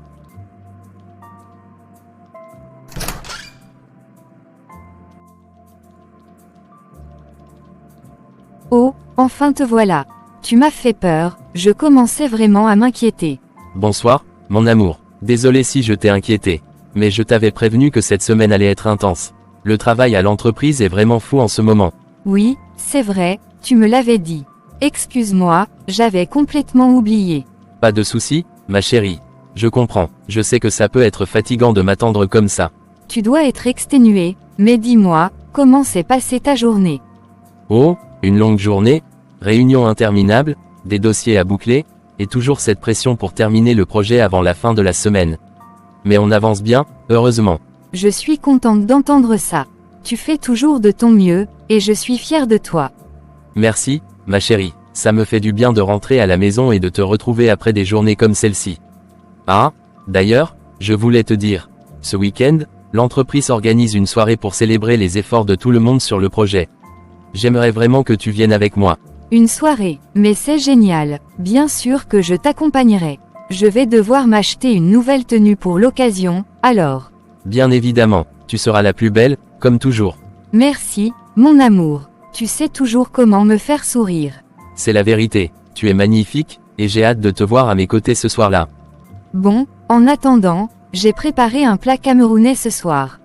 Oh, enfin te voilà. Tu m'as fait peur, je commençais vraiment à m'inquiéter. Bonsoir, mon amour. Désolé si je t'ai inquiété. Mais je t'avais prévenu que cette semaine allait être intense. Le travail à l'entreprise est vraiment fou en ce moment. Oui, c'est vrai, tu me l'avais dit. Excuse-moi, j'avais complètement oublié. Pas de souci, ma chérie. Je comprends, je sais que ça peut être fatigant de m'attendre comme ça. Tu dois être exténué, mais dis-moi, comment s'est passée ta journée? Oh, une longue journée, réunion interminable, des dossiers à boucler, et toujours cette pression pour terminer le projet avant la fin de la semaine. Mais on avance bien, heureusement. Je suis contente d'entendre ça. Tu fais toujours de ton mieux, et je suis fière de toi. Merci, ma chérie, ça me fait du bien de rentrer à la maison et de te retrouver après des journées comme celle-ci. Ah, d'ailleurs, je voulais te dire, ce week-end, l'entreprise organise une soirée pour célébrer les efforts de tout le monde sur le projet. J'aimerais vraiment que tu viennes avec moi. Une soirée, mais c'est génial, bien sûr que je t'accompagnerai. Je vais devoir m'acheter une nouvelle tenue pour l'occasion, alors. Bien évidemment, tu seras la plus belle, comme toujours. Merci, mon amour. Tu sais toujours comment me faire sourire. C'est la vérité, tu es magnifique, et j'ai hâte de te voir à mes côtés ce soir-là. Bon, en attendant, j'ai préparé un plat camerounais ce soir.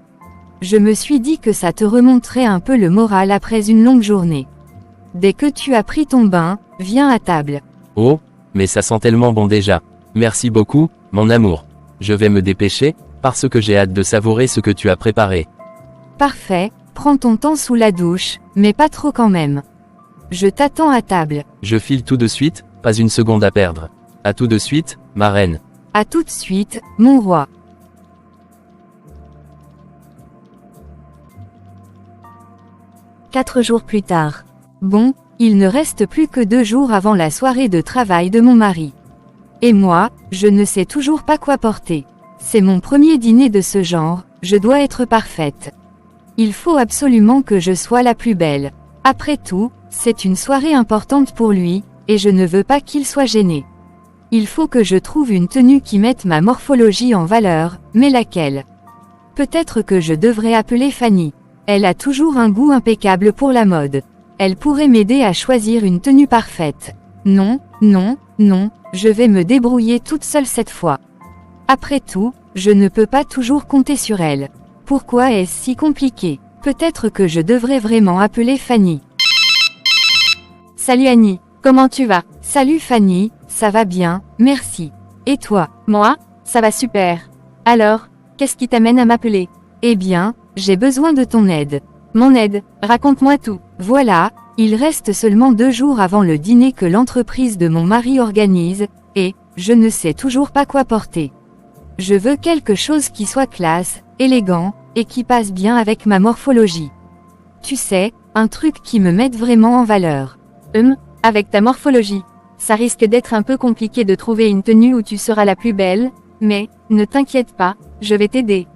Je me suis dit que ça te remonterait un peu le moral après une longue journée. Dès que tu as pris ton bain, viens à table. Oh, mais ça sent tellement bon déjà. Merci beaucoup, mon amour. Je vais me dépêcher, parce que j'ai hâte de savourer ce que tu as préparé. Parfait, prends ton temps sous la douche, mais pas trop quand même. Je t'attends à table. Je file tout de suite, pas une seconde à perdre. À tout de suite, ma reine. À tout de suite, mon roi. Quatre jours plus tard. Bon, il ne reste plus que 2 jours avant la soirée de travail de mon mari. Et moi, je ne sais toujours pas quoi porter. C'est mon premier dîner de ce genre, je dois être parfaite. Il faut absolument que je sois la plus belle. Après tout, c'est une soirée importante pour lui, et je ne veux pas qu'il soit gêné. Il faut que je trouve une tenue qui mette ma morphologie en valeur, mais laquelle? Peut-être que je devrais appeler Fanny. Elle a toujours un goût impeccable pour la mode. Elle pourrait m'aider à choisir une tenue parfaite. Non, non, non, je vais me débrouiller toute seule cette fois. Après tout, je ne peux pas toujours compter sur elle. Pourquoi est-ce si compliqué? Peut-être que je devrais vraiment appeler Fanny. Salut Annie, comment tu vas? Salut Fanny, ça va bien, merci. Et toi? Moi, ça va super. Alors, qu'est-ce qui t'amène à m'appeler? Eh bien, j'ai besoin de ton aide. Mon aide, raconte-moi tout. Voilà, il reste seulement 2 jours avant le dîner que l'entreprise de mon mari organise, et je ne sais toujours pas quoi porter. Je veux quelque chose qui soit classe, élégant, et qui passe bien avec ma morphologie. Tu sais, un truc qui me mette vraiment en valeur. Avec ta morphologie. Ça risque d'être un peu compliqué de trouver une tenue où tu seras la plus belle, mais, ne t'inquiète pas, je vais t'aider.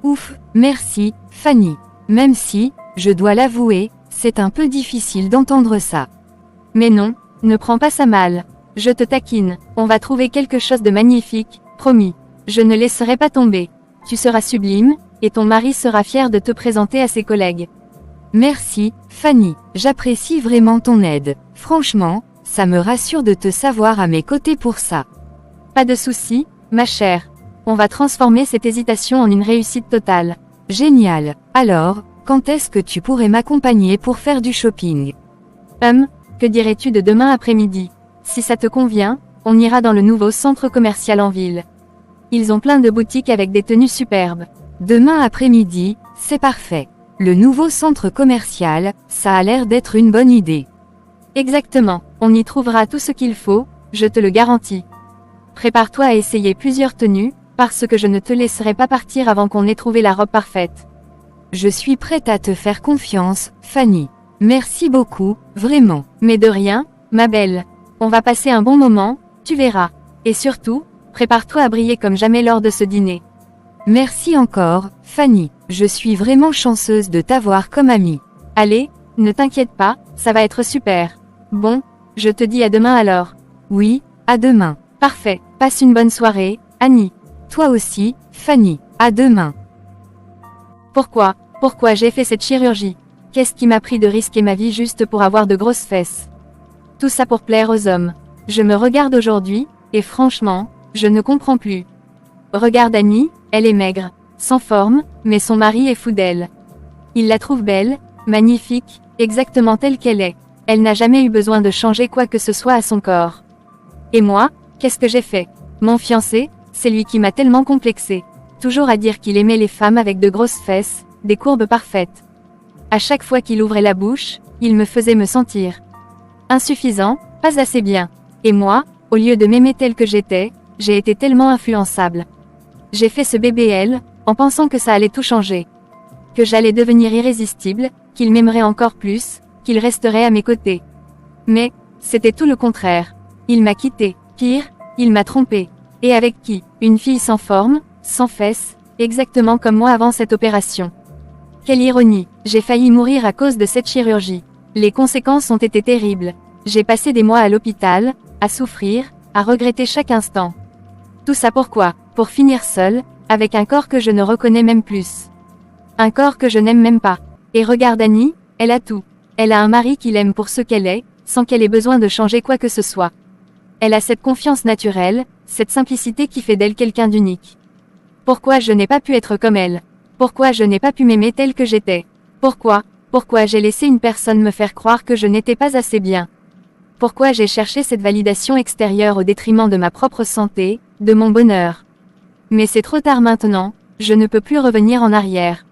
Ouf, merci, Fanny. Même si, je dois l'avouer, c'est un peu difficile d'entendre ça. Mais non, ne prends pas ça mal. Je te taquine, on va trouver quelque chose de magnifique, promis. Je ne laisserai pas tomber. Tu seras sublime, et ton mari sera fier de te présenter à ses collègues. Merci, Fanny, j'apprécie vraiment ton aide. Franchement, ça me rassure de te savoir à mes côtés pour ça. Pas de souci, ma chère. On va transformer cette hésitation en une réussite totale. Génial. Alors, quand est-ce que tu pourrais m'accompagner pour faire du shopping? Que dirais-tu de demain après-midi? Si ça te convient, on ira dans le nouveau centre commercial en ville. Ils ont plein de boutiques avec des tenues superbes. Demain après-midi, c'est parfait. Le nouveau centre commercial, ça a l'air d'être une bonne idée. Exactement, on y trouvera tout ce qu'il faut, je te le garantis. Prépare-toi à essayer plusieurs tenues, parce que je ne te laisserai pas partir avant qu'on ait trouvé la robe parfaite. Je suis prête à te faire confiance, Fanny. Merci beaucoup, vraiment. Mais de rien, ma belle. On va passer un bon moment, tu verras. Et surtout, prépare-toi à briller comme jamais lors de ce dîner. Merci encore, Fanny. Je suis vraiment chanceuse de t'avoir comme amie. Allez, ne t'inquiète pas, ça va être super. Bon, je te dis à demain alors. Oui, à demain. Parfait, passe une bonne soirée, Annie. Toi aussi, Fanny, à demain. Pourquoi j'ai fait cette chirurgie? Qu'est-ce qui m'a pris de risquer ma vie juste pour avoir de grosses fesses? Tout ça pour plaire aux hommes. Je me regarde aujourd'hui, et franchement, je ne comprends plus. Regarde Annie, elle est maigre, sans forme, mais son mari est fou d'elle. Il la trouve belle, magnifique, exactement telle qu'elle est. Elle n'a jamais eu besoin de changer quoi que ce soit à son corps. Et moi, qu'est-ce que j'ai fait? Mon fiancé, c'est lui qui m'a tellement complexé. Toujours à dire qu'il aimait les femmes avec de grosses fesses, des courbes parfaites. À chaque fois qu'il ouvrait la bouche, il me faisait me sentir insuffisant, pas assez bien. Et moi, au lieu de m'aimer telle que j'étais, j'ai été tellement influençable. J'ai fait ce BBL, en pensant que ça allait tout changer. Que j'allais devenir irrésistible, qu'il m'aimerait encore plus, qu'il resterait à mes côtés. Mais, c'était tout le contraire. Il m'a quitté. Pire, il m'a trompé. Et avec qui? Une fille sans forme, sans fesses, exactement comme moi avant cette opération. Quelle ironie, j'ai failli mourir à cause de cette chirurgie. Les conséquences ont été terribles. J'ai passé des mois à l'hôpital, à souffrir, à regretter chaque instant. Tout ça pourquoi? Pour finir seule, avec un corps que je ne reconnais même plus. Un corps que je n'aime même pas. Et regarde Annie, elle a tout. Elle a un mari qui l'aime pour ce qu'elle est, sans qu'elle ait besoin de changer quoi que ce soit. Elle a cette confiance naturelle, cette simplicité qui fait d'elle quelqu'un d'unique. Pourquoi je n'ai pas pu être comme elle? Pourquoi je n'ai pas pu m'aimer telle que j'étais? Pourquoi j'ai laissé une personne me faire croire que je n'étais pas assez bien? Pourquoi j'ai cherché cette validation extérieure au détriment de ma propre santé, de mon bonheur? Mais c'est trop tard maintenant, je ne peux plus revenir en arrière.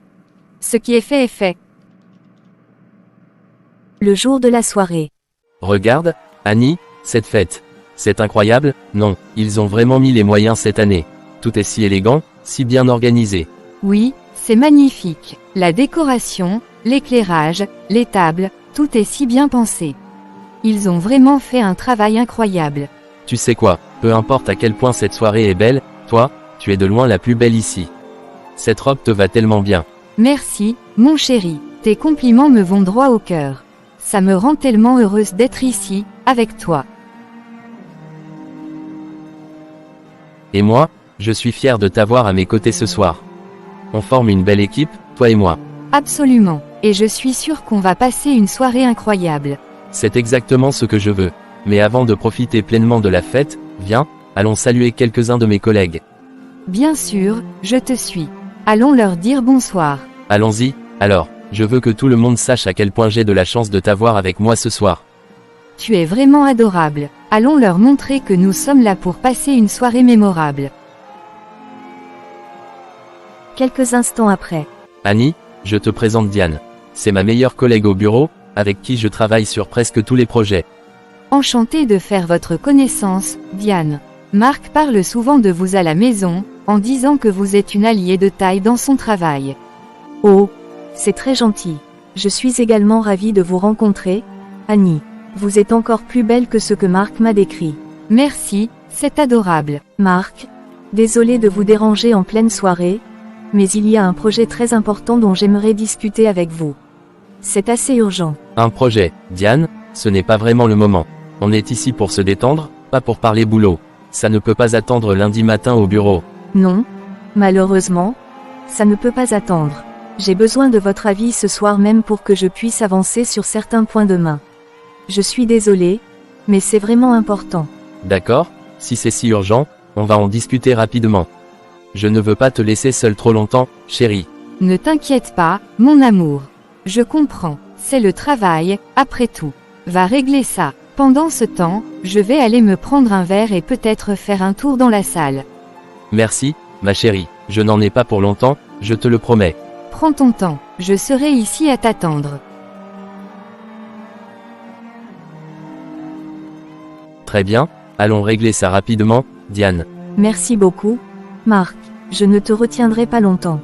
Ce qui est fait. Le jour de la soirée. Regarde, Annie, cette fête. C'est incroyable, non, ils ont vraiment mis les moyens cette année. Tout est si élégant, si bien organisé. Oui, c'est magnifique. La décoration, l'éclairage, les tables, tout est si bien pensé. Ils ont vraiment fait un travail incroyable. Tu sais quoi, peu importe à quel point cette soirée est belle, toi, tu es de loin la plus belle ici. Cette robe te va tellement bien. Merci, mon chéri. Tes compliments me vont droit au cœur. Ça me rend tellement heureuse d'être ici, avec toi. Et moi, je suis fier de t'avoir à mes côtés ce soir. On forme une belle équipe, toi et moi. Absolument. Et je suis sûre qu'on va passer une soirée incroyable. C'est exactement ce que je veux. Mais avant de profiter pleinement de la fête, viens, allons saluer quelques-uns de mes collègues. Bien sûr, je te suis. Allons leur dire bonsoir. Allons-y, alors, je veux que tout le monde sache à quel point j'ai de la chance de t'avoir avec moi ce soir. Tu es vraiment adorable. Allons leur montrer que nous sommes là pour passer une soirée mémorable. Quelques instants après. Annie, je te présente Diane. C'est ma meilleure collègue au bureau, avec qui je travaille sur presque tous les projets. Enchantée de faire votre connaissance, Diane. Marc parle souvent de vous à la maison, en disant que vous êtes une alliée de taille dans son travail. Oh, c'est très gentil. Je suis également ravie de vous rencontrer, Annie. Vous êtes encore plus belle que ce que Marc m'a décrit. Merci, c'est adorable. Marc, désolé de vous déranger en pleine soirée, mais il y a un projet très important dont j'aimerais discuter avec vous. C'est assez urgent. Un projet, Diane, ce n'est pas vraiment le moment. On est ici pour se détendre, pas pour parler boulot. Ça ne peut pas attendre lundi matin au bureau. Non, malheureusement, ça ne peut pas attendre. J'ai besoin de votre avis ce soir même pour que je puisse avancer sur certains points demain. Je suis désolée, mais c'est vraiment important. D'accord, si c'est si urgent, on va en discuter rapidement. Je ne veux pas te laisser seule trop longtemps, chérie. Ne t'inquiète pas, mon amour. Je comprends, c'est le travail, après tout. Va régler ça. Pendant ce temps, je vais aller me prendre un verre et peut-être faire un tour dans la salle. Merci, ma chérie, je n'en ai pas pour longtemps, je te le promets. Prends ton temps, je serai ici à t'attendre. Très bien, allons régler ça rapidement. Diane. Merci beaucoup, Marc. Je ne te retiendrai pas longtemps.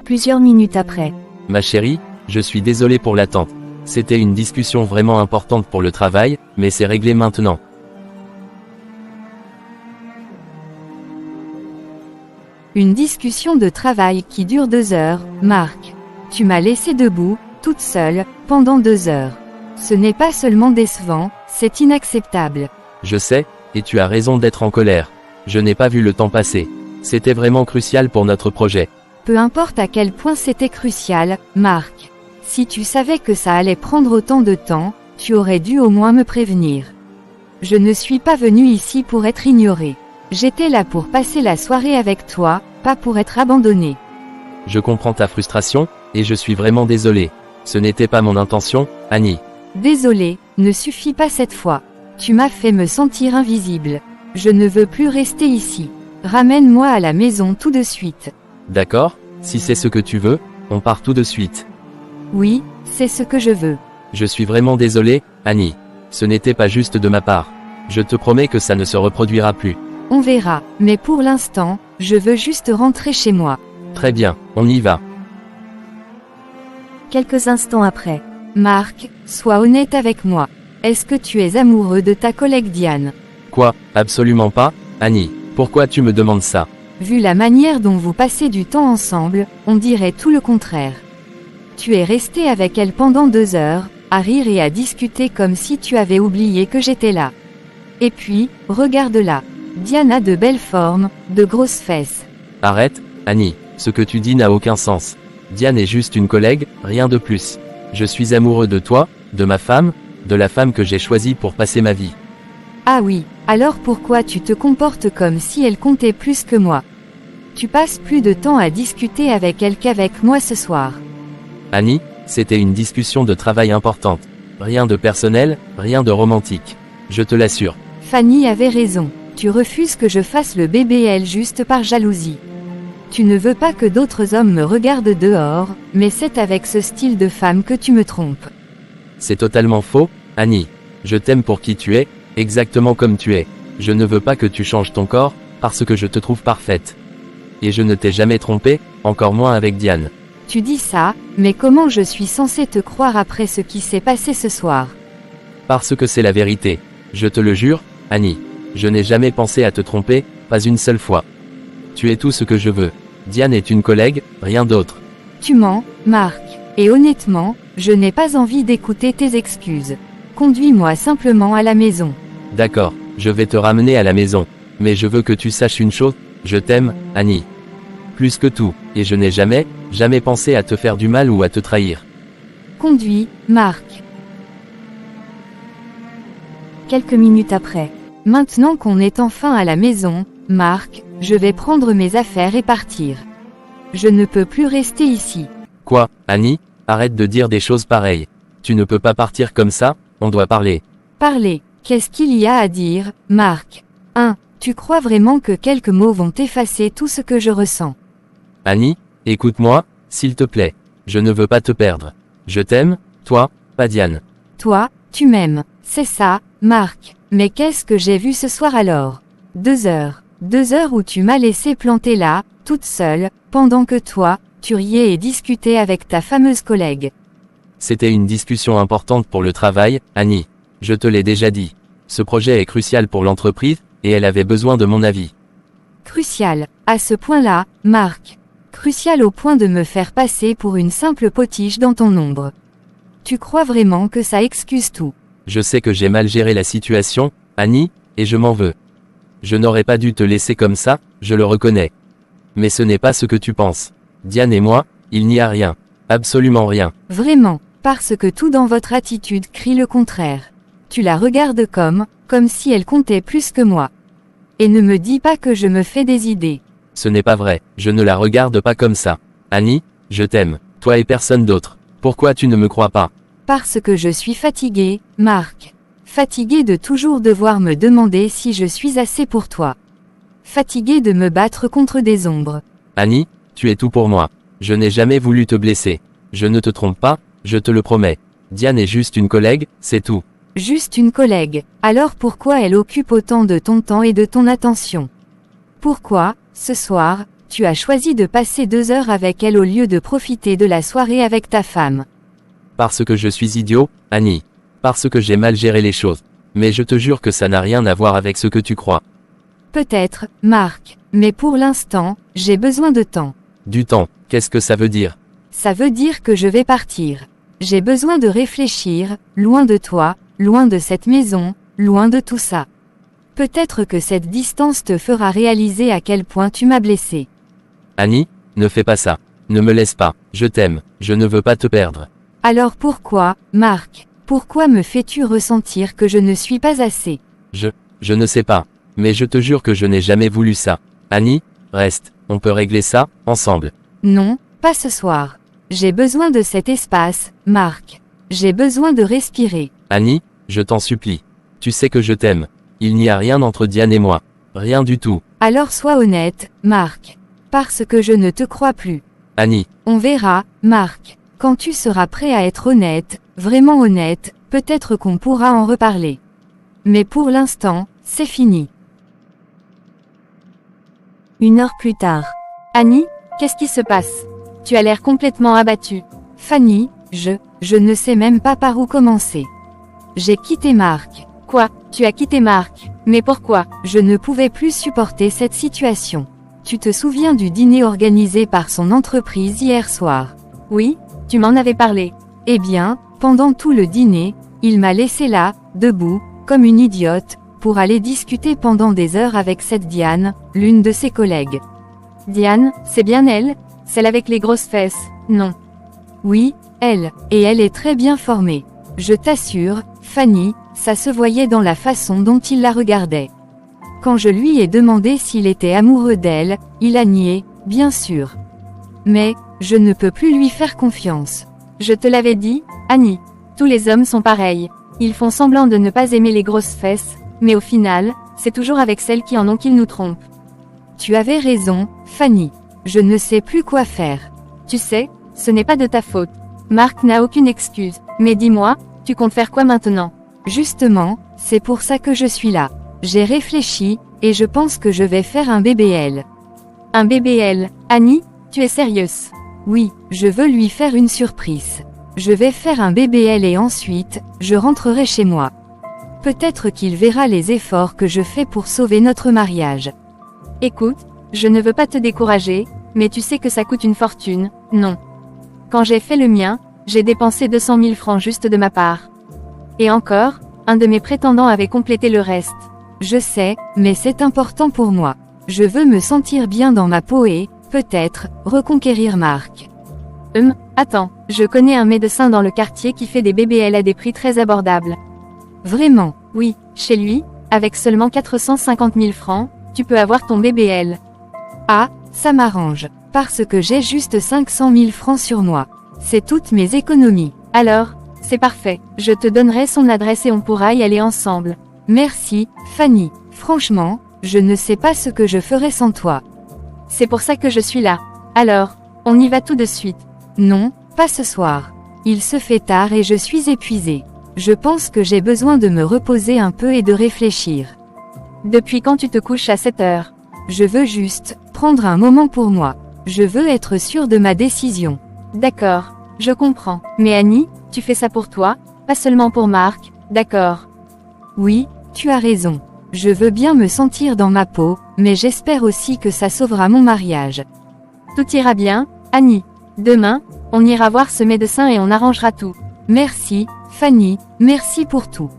Plusieurs minutes après. Ma chérie, je suis désolé pour l'attente. C'était une discussion vraiment importante pour le travail, mais c'est réglé maintenant. Une discussion de travail qui dure 2 heures, Marc. Tu m'as laissé debout, toute seule, pendant 2 heures. Ce n'est pas seulement décevant, c'est inacceptable. Je sais, et tu as raison d'être en colère. Je n'ai pas vu le temps passer. C'était vraiment crucial pour notre projet. Peu importe à quel point c'était crucial, Marc. Si tu savais que ça allait prendre autant de temps, tu aurais dû au moins me prévenir. Je ne suis pas venu ici pour être ignoré. J'étais là pour passer la soirée avec toi, pas pour être abandonné. Je comprends ta frustration, et je suis vraiment désolé. Ce n'était pas mon intention, Annie. Désolé, ne suffit pas cette fois. Tu m'as fait me sentir invisible. Je ne veux plus rester ici. Ramène-moi à la maison tout de suite. D'accord, si c'est ce que tu veux, on part tout de suite. Oui, c'est ce que je veux. Je suis vraiment désolé, Annie. Ce n'était pas juste de ma part. Je te promets que ça ne se reproduira plus. On verra, mais pour l'instant, je veux juste rentrer chez moi. Très bien, on y va. Quelques instants après. Marc, sois honnête avec moi. Est-ce que tu es amoureux de ta collègue Diane? Quoi, absolument pas, Annie. Pourquoi tu me demandes ça? Vu la manière dont vous passez du temps ensemble, on dirait tout le contraire. Tu es resté avec elle pendant 2 heures, à rire et à discuter comme si tu avais oublié que j'étais là. Et puis, regarde-la. Diane a de belles formes, de grosses fesses. Arrête, Annie, ce que tu dis n'a aucun sens. Diane est juste une collègue, rien de plus. Je suis amoureux de toi, de ma femme, de la femme que j'ai choisie pour passer ma vie. Ah oui, alors pourquoi tu te comportes comme si elle comptait plus que moi? Tu passes plus de temps à discuter avec elle qu'avec moi ce soir. Annie, c'était une discussion de travail importante. Rien de personnel, rien de romantique. Je te l'assure. Fanny avait raison. Tu refuses que je fasse le BBL juste par jalousie. Tu ne veux pas que d'autres hommes me regardent dehors, mais c'est avec ce style de femme que tu me trompes. C'est totalement faux, Annie. Je t'aime pour qui tu es, exactement comme tu es. Je ne veux pas que tu changes ton corps, parce que je te trouve parfaite. Et je ne t'ai jamais trompé, encore moins avec Diane. Tu dis ça, mais comment je suis censée te croire après ce qui s'est passé ce soir? Parce que c'est la vérité. Je te le jure, Annie. Je n'ai jamais pensé à te tromper, pas une seule fois. Tu es tout ce que je veux. Diane est une collègue, rien d'autre. Tu mens, Marc. Et honnêtement, je n'ai pas envie d'écouter tes excuses. Conduis-moi simplement à la maison. D'accord, je vais te ramener à la maison. Mais je veux que tu saches une chose, je t'aime, Annie. Plus que tout, et je n'ai jamais pensé à te faire du mal ou à te trahir. Conduis, Marc. Quelques minutes après. Maintenant qu'on est enfin à la maison, Marc, je vais prendre mes affaires et partir. Je ne peux plus rester ici. Quoi, Annie? Arrête de dire des choses pareilles. Tu ne peux pas partir comme ça, on doit parler. Parler. Qu'est-ce qu'il y a à dire, Marc? 1. Tu crois vraiment que quelques mots vont effacer tout ce que je ressens? Annie, écoute-moi, s'il te plaît. Je ne veux pas te perdre. Je t'aime, toi, pas Diane. Toi, tu m'aimes. C'est ça, Marc. Mais qu'est-ce que j'ai vu ce soir alors? 2 heures. 2 heures où tu m'as laissé planter là, toute seule, pendant que toi, tu riais et discutais avec ta fameuse collègue. C'était une discussion importante pour le travail, Annie. Je te l'ai déjà dit. Ce projet est crucial pour l'entreprise, et elle avait besoin de mon avis. Crucial. À ce point-là, Marc. crucial au point de me faire passer pour une simple potiche dans ton ombre. Tu crois vraiment que ça excuse tout? Je sais que j'ai mal géré la situation, Annie, et je m'en veux. Je n'aurais pas dû te laisser comme ça, je le reconnais. Mais ce n'est pas ce que tu penses. Diane et moi, il n'y a rien. Absolument rien. Vraiment, parce que tout dans votre attitude crie le contraire. Tu la regardes comme si elle comptait plus que moi. Et ne me dis pas que je me fais des idées. Ce n'est pas vrai, je ne la regarde pas comme ça. Annie, je t'aime, toi et personne d'autre. Pourquoi tu ne me crois pas? Parce que je suis fatiguée, Marc. Fatiguée de toujours devoir me demander si je suis assez pour toi. Fatiguée de me battre contre des ombres. Annie, tu es tout pour moi. Je n'ai jamais voulu te blesser. Je ne te trompe pas, je te le promets. Diane est juste une collègue, c'est tout. Juste une collègue. Alors pourquoi elle occupe autant de ton temps et de ton attention? Pourquoi, ce soir, tu as choisi de passer 2 heures avec elle au lieu de profiter de la soirée avec ta femme? Parce que je suis idiot, Annie. Parce que j'ai mal géré les choses. Mais je te jure que ça n'a rien à voir avec ce que tu crois. Peut-être, Marc, mais pour l'instant, j'ai besoin de temps. Du temps, qu'est-ce que ça veut dire? Ça veut dire que je vais partir. J'ai besoin de réfléchir, loin de toi, loin de cette maison, loin de tout ça. Peut-être que cette distance te fera réaliser à quel point tu m'as blessé. Annie, ne fais pas ça. Ne me laisse pas, je t'aime, je ne veux pas te perdre. Alors pourquoi, Marc, pourquoi me fais-tu ressentir que je ne suis pas assez? Je ne sais pas. Mais je te jure que je n'ai jamais voulu ça. Annie, reste, on peut régler ça, ensemble. Non, pas ce soir. J'ai besoin de cet espace, Marc. J'ai besoin de respirer. Annie, je t'en supplie. Tu sais que je t'aime. Il n'y a rien entre Diane et moi. Rien du tout. Alors sois honnête, Marc. Parce que je ne te crois plus. Annie, On verra, Marc. Quand tu seras prêt à être honnête, vraiment honnête, peut-être qu'on pourra en reparler. Mais pour l'instant, c'est fini. 1 heure plus tard. Annie, qu'est-ce qui se passe? Tu as l'air complètement abattue. Fanny, je ne sais même pas par où commencer. J'ai quitté Marc. Quoi? Tu as quitté Marc? Mais pourquoi? Je ne pouvais plus supporter cette situation. Tu te souviens du dîner organisé par son entreprise hier soir? Oui, tu m'en avais parlé. Eh bien, pendant tout le dîner, il m'a laissé là, debout, comme une idiote, pour aller discuter pendant des heures avec cette Diane, l'une de ses collègues. Diane, c'est bien elle? Celle avec les grosses fesses, non? Oui, elle, et elle est très bien formée. Je t'assure, Fanny, ça se voyait dans la façon dont il la regardait. Quand je lui ai demandé s'il était amoureux d'elle, il a nié, bien sûr. Mais, je ne peux plus lui faire confiance. Je te l'avais dit, Annie. Tous les hommes sont pareils. Ils font semblant de ne pas aimer les grosses fesses, mais au final, c'est toujours avec celles qui en ont qu'ils nous trompent. Tu avais raison, Fanny. Je ne sais plus quoi faire. Tu sais, ce n'est pas de ta faute. Marc n'a aucune excuse. Mais dis-moi, tu comptes faire quoi maintenant? Justement, c'est pour ça que je suis là. J'ai réfléchi, et je pense que je vais faire un BBL. Un BBL, Annie, tu es sérieuse? Oui, je veux lui faire une surprise. Je vais faire un BBL et ensuite, je rentrerai chez moi. Peut-être qu'il verra les efforts que je fais pour sauver notre mariage. Écoute, je ne veux pas te décourager, mais tu sais que ça coûte une fortune, non? Quand j'ai fait le mien, j'ai dépensé 200 000 francs juste de ma part. Et encore, un de mes prétendants avait complété le reste. Je sais, mais c'est important pour moi. Je veux me sentir bien dans ma peau et, peut-être, reconquérir Marc. Attends, je connais un médecin dans le quartier qui fait des BBL à des prix très abordables. Vraiment? Oui, chez lui, avec seulement 450 000 francs, tu peux avoir ton BBL. Ah, ça m'arrange, parce que j'ai juste 500 000 francs sur moi. C'est toutes mes économies. Alors, c'est parfait, je te donnerai son adresse et on pourra y aller ensemble. Merci, Fanny. Franchement, je ne sais pas ce que je ferais sans toi. C'est pour ça que je suis là. Alors, on y va tout de suite. Non, pas ce soir. Il se fait tard et je suis épuisée. Je pense que j'ai besoin de me reposer un peu et de réfléchir. Depuis quand tu te couches à 7 heures? Je veux juste prendre un moment pour moi. Je veux être sûre de ma décision. D'accord, je comprends. Mais Annie, tu fais ça pour toi, pas seulement pour Marc, d'accord? Oui, tu as raison. Je veux bien me sentir dans ma peau, mais j'espère aussi que ça sauvera mon mariage. Tout ira bien, Annie. Demain, on ira voir ce médecin et on arrangera tout. Merci, Fanny, merci pour tout.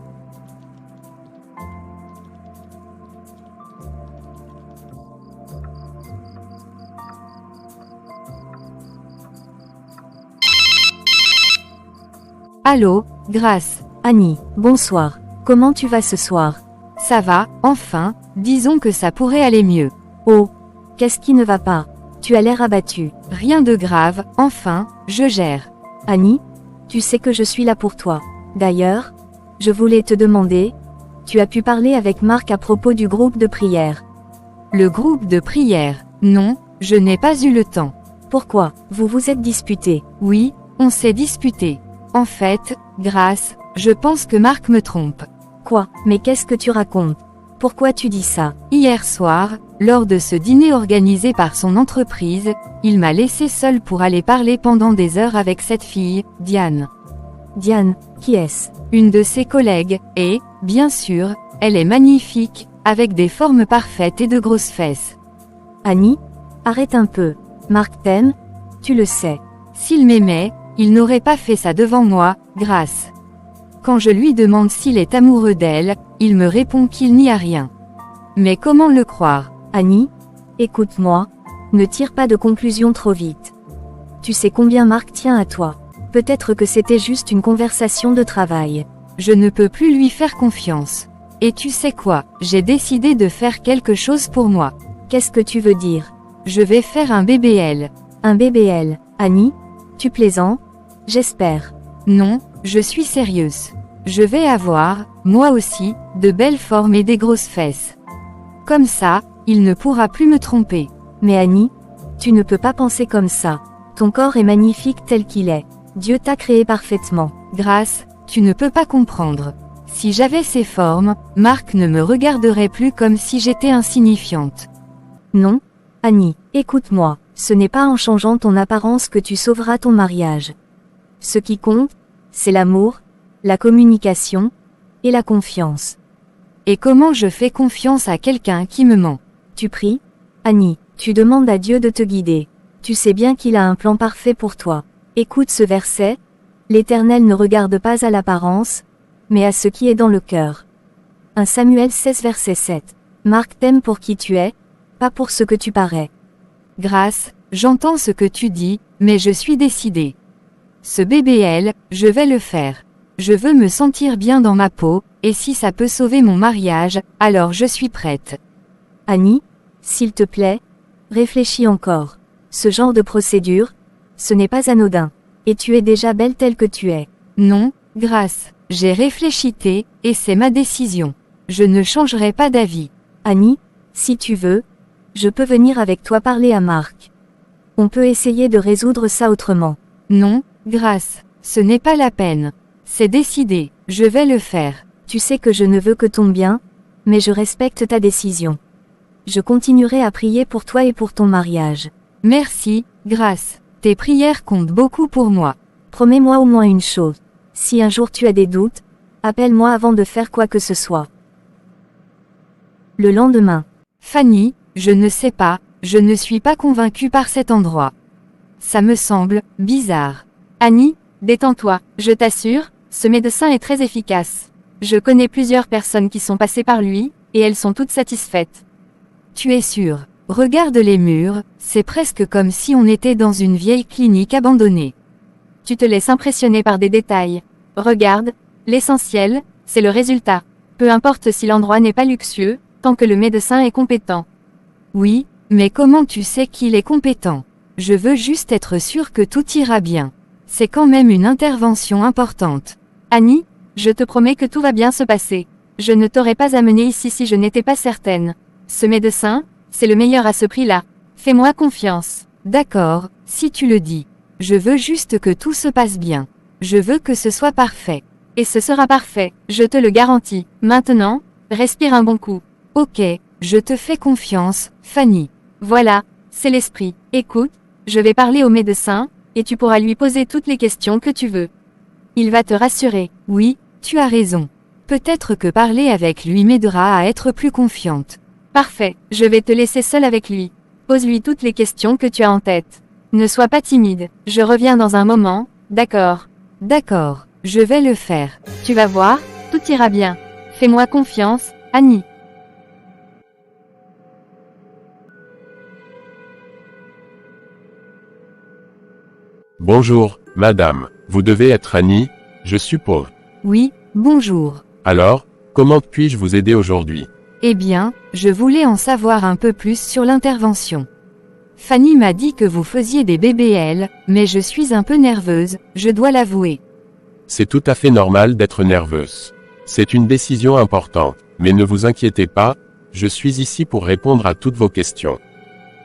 Allô, Grace. Annie, bonsoir. Comment tu vas ce soir? Ça va, enfin, disons que ça pourrait aller mieux. Oh, qu'est-ce qui ne va pas? Tu as l'air abattue. Rien de grave, enfin, je gère. Annie, tu sais que je suis là pour toi. D'ailleurs, je voulais te demander, tu as pu parler avec Marc à propos du groupe de prière. Le groupe de prière? Non, je n'ai pas eu le temps. Pourquoi? Vous vous êtes disputés? Oui, on s'est disputé. En fait, Grace, je pense que Marc me trompe. Quoi? Mais qu'est-ce que tu racontes? Pourquoi tu dis ça? Hier soir, lors de ce dîner organisé par son entreprise, il m'a laissé seule pour aller parler pendant des heures avec cette fille, Diane. Diane, qui est-ce? Une de ses collègues, et, bien sûr, elle est magnifique, avec des formes parfaites et de grosses fesses. Annie, arrête un peu. Marc t'aime, tu le sais. S'il m'aimait, il n'aurait pas fait ça devant moi, Grace. Quand je lui demande s'il est amoureux d'elle, il me répond qu'il n'y a rien. Mais comment le croire? Annie, écoute-moi, ne tire pas de conclusions trop vite. Tu sais combien Marc tient à toi. Peut-être que c'était juste une conversation de travail. Je ne peux plus lui faire confiance. Et tu sais quoi, j'ai décidé de faire quelque chose pour moi. Qu'est-ce que tu veux dire? Je vais faire un BBL. Un BBL, Annie? Tu plaisantes? J'espère. Non, je suis sérieuse. Je vais avoir, moi aussi, de belles formes et des grosses fesses. Comme ça, il ne pourra plus me tromper. Mais Annie, tu ne peux pas penser comme ça. Ton corps est magnifique tel qu'il est. Dieu t'a créé parfaitement. Grace, tu ne peux pas comprendre. Si j'avais ces formes, Marc ne me regarderait plus comme si j'étais insignifiante. Non, Annie, écoute-moi, ce n'est pas en changeant ton apparence que tu sauveras ton mariage. Ce qui compte, c'est l'amour, la communication, et la confiance. Et comment je fais confiance à quelqu'un qui me ment? Tu pries, Annie, tu demandes à Dieu de te guider. Tu sais bien qu'il a un plan parfait pour toi. Écoute ce verset, l'Éternel ne regarde pas à l'apparence, mais à ce qui est dans le cœur. 1 Samuel 16 verset 7. Marc t'aime pour qui tu es, pas pour ce que tu parais. Grace, j'entends ce que tu dis, mais je suis décidée. Ce BBL, je vais le faire. Je veux me sentir bien dans ma peau, et si ça peut sauver mon mariage, alors je suis prête. Annie, s'il te plaît, réfléchis encore. Ce genre de procédure, ce n'est pas anodin. Et tu es déjà belle telle que tu es. Non, Grace, j'ai réfléchi et c'est ma décision. Je ne changerai pas d'avis. Annie, si tu veux, je peux venir avec toi parler à Marc. On peut essayer de résoudre ça autrement. Non, Grace, ce n'est pas la peine. C'est décidé, je vais le faire. Tu sais que je ne veux que ton bien, mais je respecte ta décision. Je continuerai à prier pour toi et pour ton mariage. Merci, Grace. Tes prières comptent beaucoup pour moi. Promets-moi au moins une chose. Si un jour tu as des doutes, appelle-moi avant de faire quoi que ce soit. Le lendemain. Fanny, je ne sais pas, je ne suis pas convaincue par cet endroit. Ça me semble bizarre. Annie, détends-toi, je t'assure, ce médecin est très efficace. Je connais plusieurs personnes qui sont passées par lui, et elles sont toutes satisfaites. Tu es sûre? Regarde les murs, c'est presque comme si on était dans une vieille clinique abandonnée. Tu te laisses impressionner par des détails. Regarde, l'essentiel, c'est le résultat. Peu importe si l'endroit n'est pas luxueux, tant que le médecin est compétent. Oui, mais comment tu sais qu'il est compétent? Je veux juste être sûre que tout ira bien. C'est quand même une intervention importante. Annie, je te promets que tout va bien se passer. Je ne t'aurais pas amené ici si je n'étais pas certaine. Ce médecin, c'est le meilleur à ce prix-là. Fais-moi confiance. D'accord, si tu le dis. Je veux juste que tout se passe bien. Je veux que ce soit parfait. Et ce sera parfait, je te le garantis. Maintenant, respire un bon coup. Ok, je te fais confiance, Fanny. Voilà, c'est l'esprit. Écoute, je vais parler au médecin, et tu pourras lui poser toutes les questions que tu veux. Il va te rassurer. Oui, tu as raison. Peut-être que parler avec lui m'aidera à être plus confiante. Parfait, je vais te laisser seule avec lui. Pose-lui toutes les questions que tu as en tête. Ne sois pas timide, je reviens dans un moment, d'accord? D'accord, je vais le faire. Tu vas voir, tout ira bien. Fais-moi confiance, Annie. Bonjour, madame. Vous devez être Annie, je suppose. Oui, bonjour. Alors, comment puis-je vous aider aujourd'hui? Eh bien, je voulais en savoir un peu plus sur l'intervention. Fanny m'a dit que vous faisiez des BBL, mais je suis un peu nerveuse, je dois l'avouer. C'est tout à fait normal d'être nerveuse. C'est une décision importante, mais ne vous inquiétez pas, je suis ici pour répondre à toutes vos questions.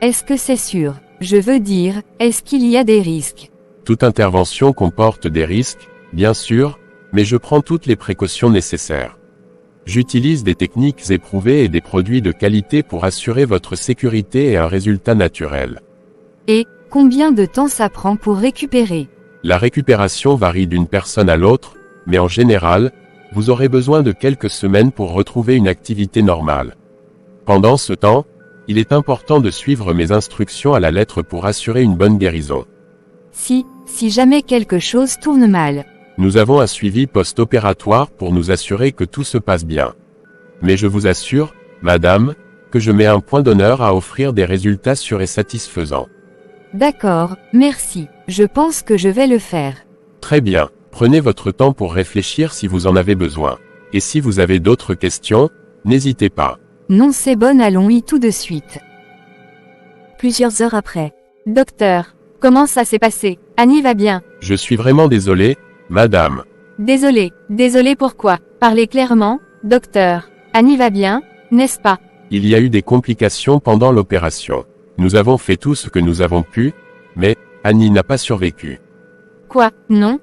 Est-ce que c'est sûr? Je veux dire, est-ce qu'il y a des risques? Toute intervention comporte des risques, bien sûr, mais je prends toutes les précautions nécessaires. J'utilise des techniques éprouvées et des produits de qualité pour assurer votre sécurité et un résultat naturel. Et, combien de temps ça prend pour récupérer? La récupération varie d'une personne à l'autre, mais en général, vous aurez besoin de quelques semaines pour retrouver une activité normale. Pendant ce temps, il est important de suivre mes instructions à la lettre pour assurer une bonne guérison. Si jamais quelque chose tourne mal. Nous avons un suivi post-opératoire pour nous assurer que tout se passe bien. Mais je vous assure, madame, que je mets un point d'honneur à offrir des résultats sûrs et satisfaisants. D'accord, merci, je pense que je vais le faire. Très bien, prenez votre temps pour réfléchir si vous en avez besoin. Et si vous avez d'autres questions, n'hésitez pas. Non, c'est bon, allons-y tout de suite. Plusieurs heures après. Docteur, comment ça s'est passé? Annie va bien. Je suis vraiment désolé, madame. Désolé pourquoi? Parlez clairement, docteur. Annie va bien, n'est-ce pas? Il y a eu des complications pendant l'opération. Nous avons fait tout ce que nous avons pu, mais Annie n'a pas survécu. Quoi? Non,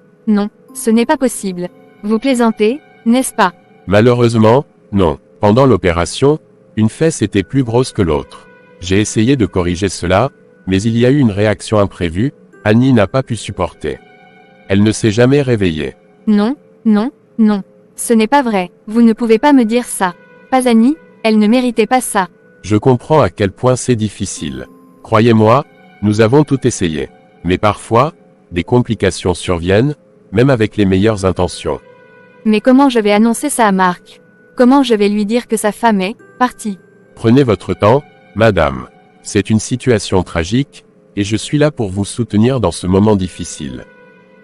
ce n'est pas possible. Vous plaisantez, n'est-ce pas? Malheureusement, non. Pendant l'opération, une fesse était plus grosse que l'autre. J'ai essayé de corriger cela, mais il y a eu une réaction imprévue, Annie n'a pas pu supporter. Elle ne s'est jamais réveillée. Non. Ce n'est pas vrai, vous ne pouvez pas me dire ça. Pas Annie, elle ne méritait pas ça. Je comprends à quel point c'est difficile. Croyez-moi, nous avons tout essayé. Mais parfois, des complications surviennent, même avec les meilleures intentions. Mais comment je vais annoncer ça à Marc? Comment je vais lui dire que sa femme est partie? Prenez votre temps, madame. C'est une situation tragique, et je suis là pour vous soutenir dans ce moment difficile.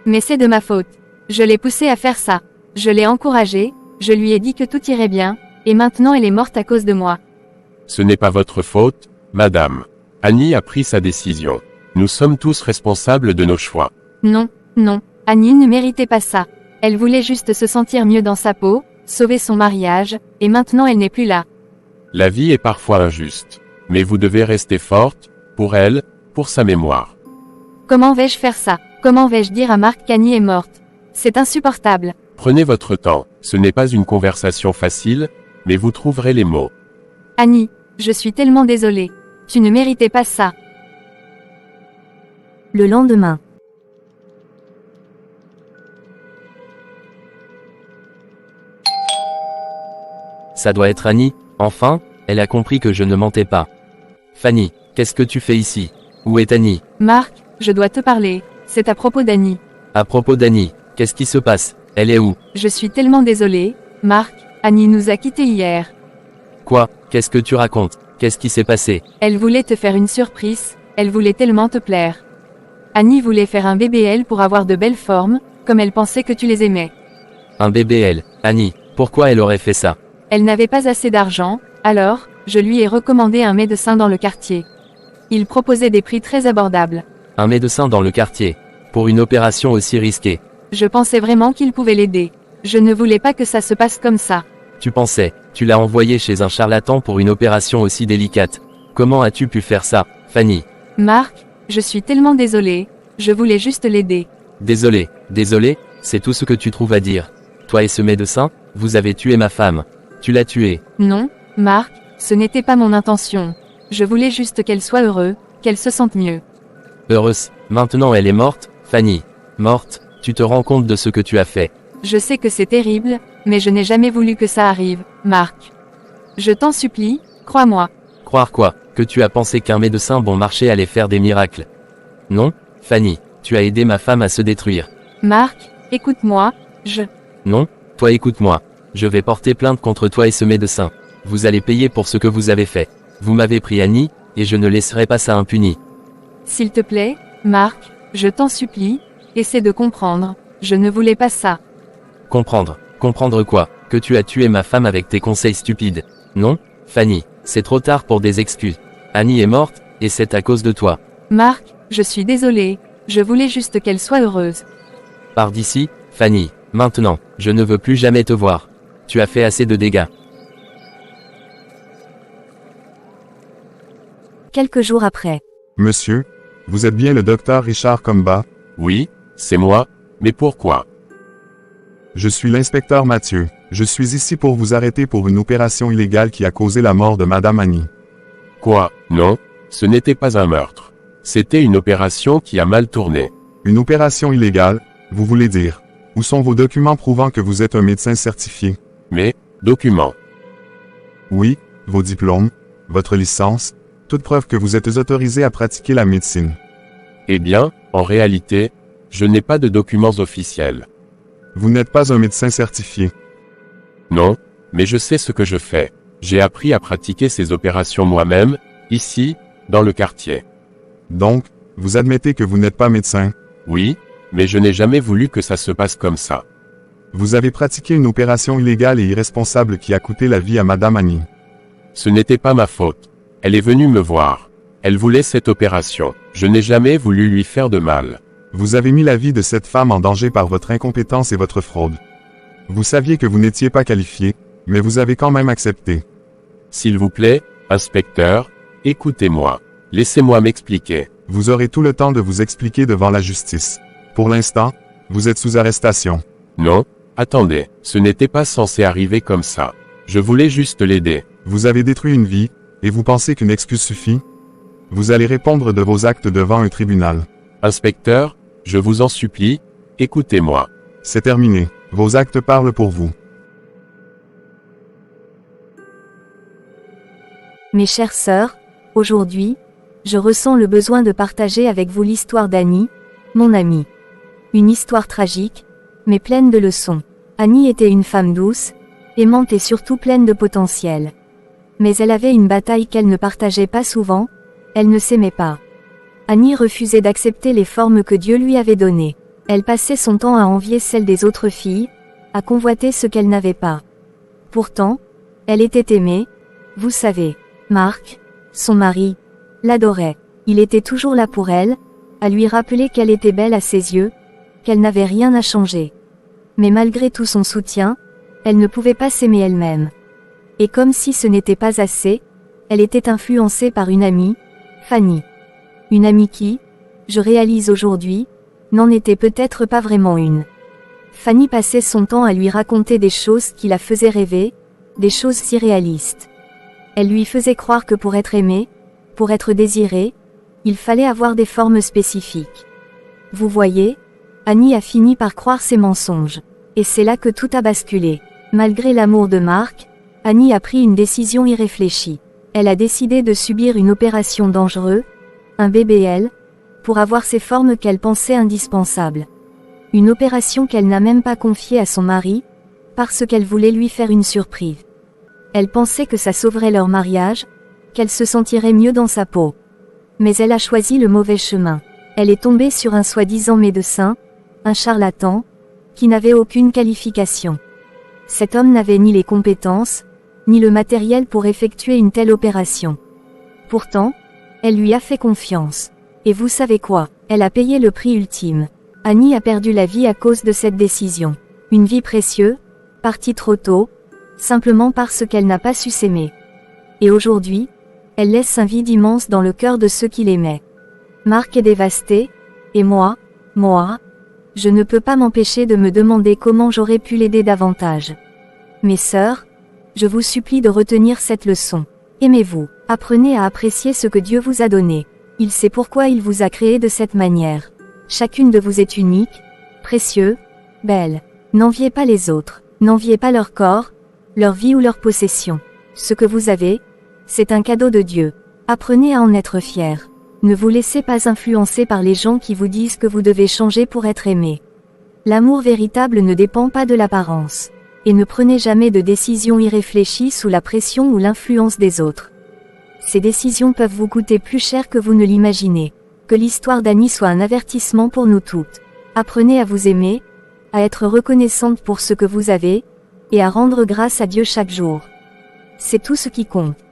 Mais c'est de ma faute. Je l'ai poussée à faire ça. Je l'ai encouragée, je lui ai dit que tout irait bien, et maintenant elle est morte à cause de moi. Ce n'est pas votre faute, madame. Annie a pris sa décision. Nous sommes tous responsables de nos choix. Non, Annie ne méritait pas ça. Elle voulait juste se sentir mieux dans sa peau, sauver son mariage, et maintenant elle n'est plus là. La vie est parfois injuste. Mais vous devez rester forte, pour elle, pour sa mémoire. Comment vais-je faire ça? Comment vais-je dire à Marc qu'Annie est morte? C'est insupportable. Prenez votre temps, ce n'est pas une conversation facile, mais vous trouverez les mots. Annie, je suis tellement désolée. Tu ne méritais pas ça. Le lendemain. Ça doit être Annie, enfin, elle a compris que je ne mentais pas. Fanny, qu'est-ce que tu fais ici? Où est Annie? Marc, je dois te parler. C'est à propos d'Annie. À propos d'Annie, qu'est-ce qui se passe? Elle est où? Je suis tellement désolée, Marc, Annie nous a quittés hier. Quoi? Qu'est-ce que tu racontes? Qu'est-ce qui s'est passé? Elle voulait te faire une surprise, elle voulait tellement te plaire. Annie voulait faire un BBL pour avoir de belles formes, comme elle pensait que tu les aimais. Un BBL, Annie, pourquoi elle aurait fait ça? Elle n'avait pas assez d'argent, alors, je lui ai recommandé un médecin dans le quartier. Il proposait des prix très abordables. Un médecin dans le quartier. Pour une opération aussi risquée. Je pensais vraiment qu'il pouvait l'aider. Je ne voulais pas que ça se passe comme ça. Tu pensais, tu l'as envoyé chez un charlatan pour une opération aussi délicate. Comment as-tu pu faire ça, Fanny? Marc, je suis tellement désolée, je voulais juste l'aider. Désolé, c'est tout ce que tu trouves à dire. Toi et ce médecin, vous avez tué ma femme. Tu l'as tuée. Non, Marc, ce n'était pas mon intention. Je voulais juste qu'elle soit heureuse, qu'elle se sente mieux. Heureuse, maintenant elle est morte, Fanny. Morte, tu te rends compte de ce que tu as fait. Je sais que c'est terrible, mais je n'ai jamais voulu que ça arrive, Marc. Je t'en supplie, crois-moi. Croire quoi? Que tu as pensé qu'un médecin bon marché allait faire des miracles? Non, Fanny, tu as aidé ma femme à se détruire. Marc, écoute-moi, Non, toi écoute-moi. Je vais porter plainte contre toi et ce médecin. Vous allez payer pour ce que vous avez fait. Vous m'avez pris Annie, et je ne laisserai pas ça impuni. S'il te plaît, Marc, je t'en supplie, essaie de comprendre, je ne voulais pas ça. Comprendre. Comprendre quoi? Que tu as tué ma femme avec tes conseils stupides. Non, Fanny, c'est trop tard pour des excuses. Annie est morte, et c'est à cause de toi. Marc, je suis désolée, je voulais juste qu'elle soit heureuse. Pars d'ici, Fanny, maintenant, je ne veux plus jamais te voir. Tu as fait assez de dégâts. Quelques jours après. Monsieur, vous êtes bien le docteur Richard Combat? Oui, c'est moi, mais pourquoi? Je suis l'inspecteur Mathieu. Je suis ici pour vous arrêter pour une opération illégale qui a causé la mort de Madame Annie. Quoi? Non, ce n'était pas un meurtre. C'était une opération qui a mal tourné. Une opération illégale, vous voulez dire? Où sont vos documents prouvant que vous êtes un médecin certifié? Mais, documents. Oui, vos diplômes, votre licence, toute preuve que vous êtes autorisé à pratiquer la médecine. Eh bien, en réalité, je n'ai pas de documents officiels. Vous n'êtes pas un médecin certifié. Non, mais je sais ce que je fais. J'ai appris à pratiquer ces opérations moi-même, ici, dans le quartier. Donc, vous admettez que vous n'êtes pas médecin? Oui, mais je n'ai jamais voulu que ça se passe comme ça. Vous avez pratiqué une opération illégale et irresponsable qui a coûté la vie à Madame Annie. Ce n'était pas ma faute. Elle est venue me voir. Elle voulait cette opération. Je n'ai jamais voulu lui faire de mal. Vous avez mis la vie de cette femme en danger par votre incompétence et votre fraude. Vous saviez que vous n'étiez pas qualifié, mais vous avez quand même accepté. S'il vous plaît, inspecteur, écoutez-moi. Laissez-moi m'expliquer. Vous aurez tout le temps de vous expliquer devant la justice. Pour l'instant, vous êtes sous arrestation. Non, attendez, ce n'était pas censé arriver comme ça. Je voulais juste l'aider. Vous avez détruit une vie, et vous pensez qu'une excuse suffit? Vous allez répondre de vos actes devant un tribunal. Inspecteur, je vous en supplie, écoutez-moi. C'est terminé. Vos actes parlent pour vous. Mes chères sœurs, aujourd'hui, je ressens le besoin de partager avec vous l'histoire d'Annie, mon amie. Une histoire tragique, mais pleine de leçons. Annie était une femme douce, aimante et surtout pleine de potentiel. Mais elle avait une bataille qu'elle ne partageait pas souvent, elle ne s'aimait pas. Annie refusait d'accepter les formes que Dieu lui avait données. Elle passait son temps à envier celles des autres filles, à convoiter ce qu'elle n'avait pas. Pourtant, elle était aimée, vous savez. Marc, son mari, l'adorait. Il était toujours là pour elle, à lui rappeler qu'elle était belle à ses yeux, qu'elle n'avait rien à changer. Mais malgré tout son soutien, elle ne pouvait pas s'aimer elle-même. Et comme si ce n'était pas assez, elle était influencée par une amie, Fanny. Une amie qui, je réalise aujourd'hui, n'en était peut-être pas vraiment une. Fanny passait son temps à lui raconter des choses qui la faisaient rêver, des choses si réalistes. Elle lui faisait croire que pour être aimée, pour être désirée, il fallait avoir des formes spécifiques. Vous voyez, Annie a fini par croire ces mensonges. Et c'est là que tout a basculé. Malgré l'amour de Marc, Annie a pris une décision irréfléchie. Elle a décidé de subir une opération dangereuse, un BBL, pour avoir ces formes qu'elle pensait indispensables. Une opération qu'elle n'a même pas confiée à son mari, parce qu'elle voulait lui faire une surprise. Elle pensait que ça sauverait leur mariage, qu'elle se sentirait mieux dans sa peau. Mais elle a choisi le mauvais chemin. Elle est tombée sur un soi-disant médecin, un charlatan, qui n'avait aucune qualification. Cet homme n'avait ni les compétences, ni le matériel pour effectuer une telle opération. Pourtant, elle lui a fait confiance. Et vous savez quoi? Elle a payé le prix ultime. Annie a perdu la vie à cause de cette décision. Une vie précieuse, partie trop tôt, simplement parce qu'elle n'a pas su s'aimer. Et aujourd'hui, elle laisse un vide immense dans le cœur de ceux qui l'aimaient. Marc est dévasté, et moi, je ne peux pas m'empêcher de me demander comment j'aurais pu l'aider davantage. Mes sœurs, je vous supplie de retenir cette leçon. Aimez-vous, apprenez à apprécier ce que Dieu vous a donné. Il sait pourquoi il vous a créé de cette manière. Chacune de vous est unique, précieuse, belle. N'enviez pas les autres, n'enviez pas leur corps, leur vie ou leur possession. Ce que vous avez, C'est un cadeau de Dieu. Apprenez à en être fier. Ne vous laissez pas influencer par les gens qui vous disent que vous devez changer pour être aimé. L'amour véritable ne dépend pas de l'apparence. Et ne prenez jamais de décisions irréfléchies sous la pression ou l'influence des autres. Ces décisions peuvent vous coûter plus cher que vous ne l'imaginez. Que l'histoire d'Annie soit un avertissement pour nous toutes. Apprenez à vous aimer, à être reconnaissante pour ce que vous avez, et à rendre grâce à Dieu chaque jour. C'est tout ce qui compte.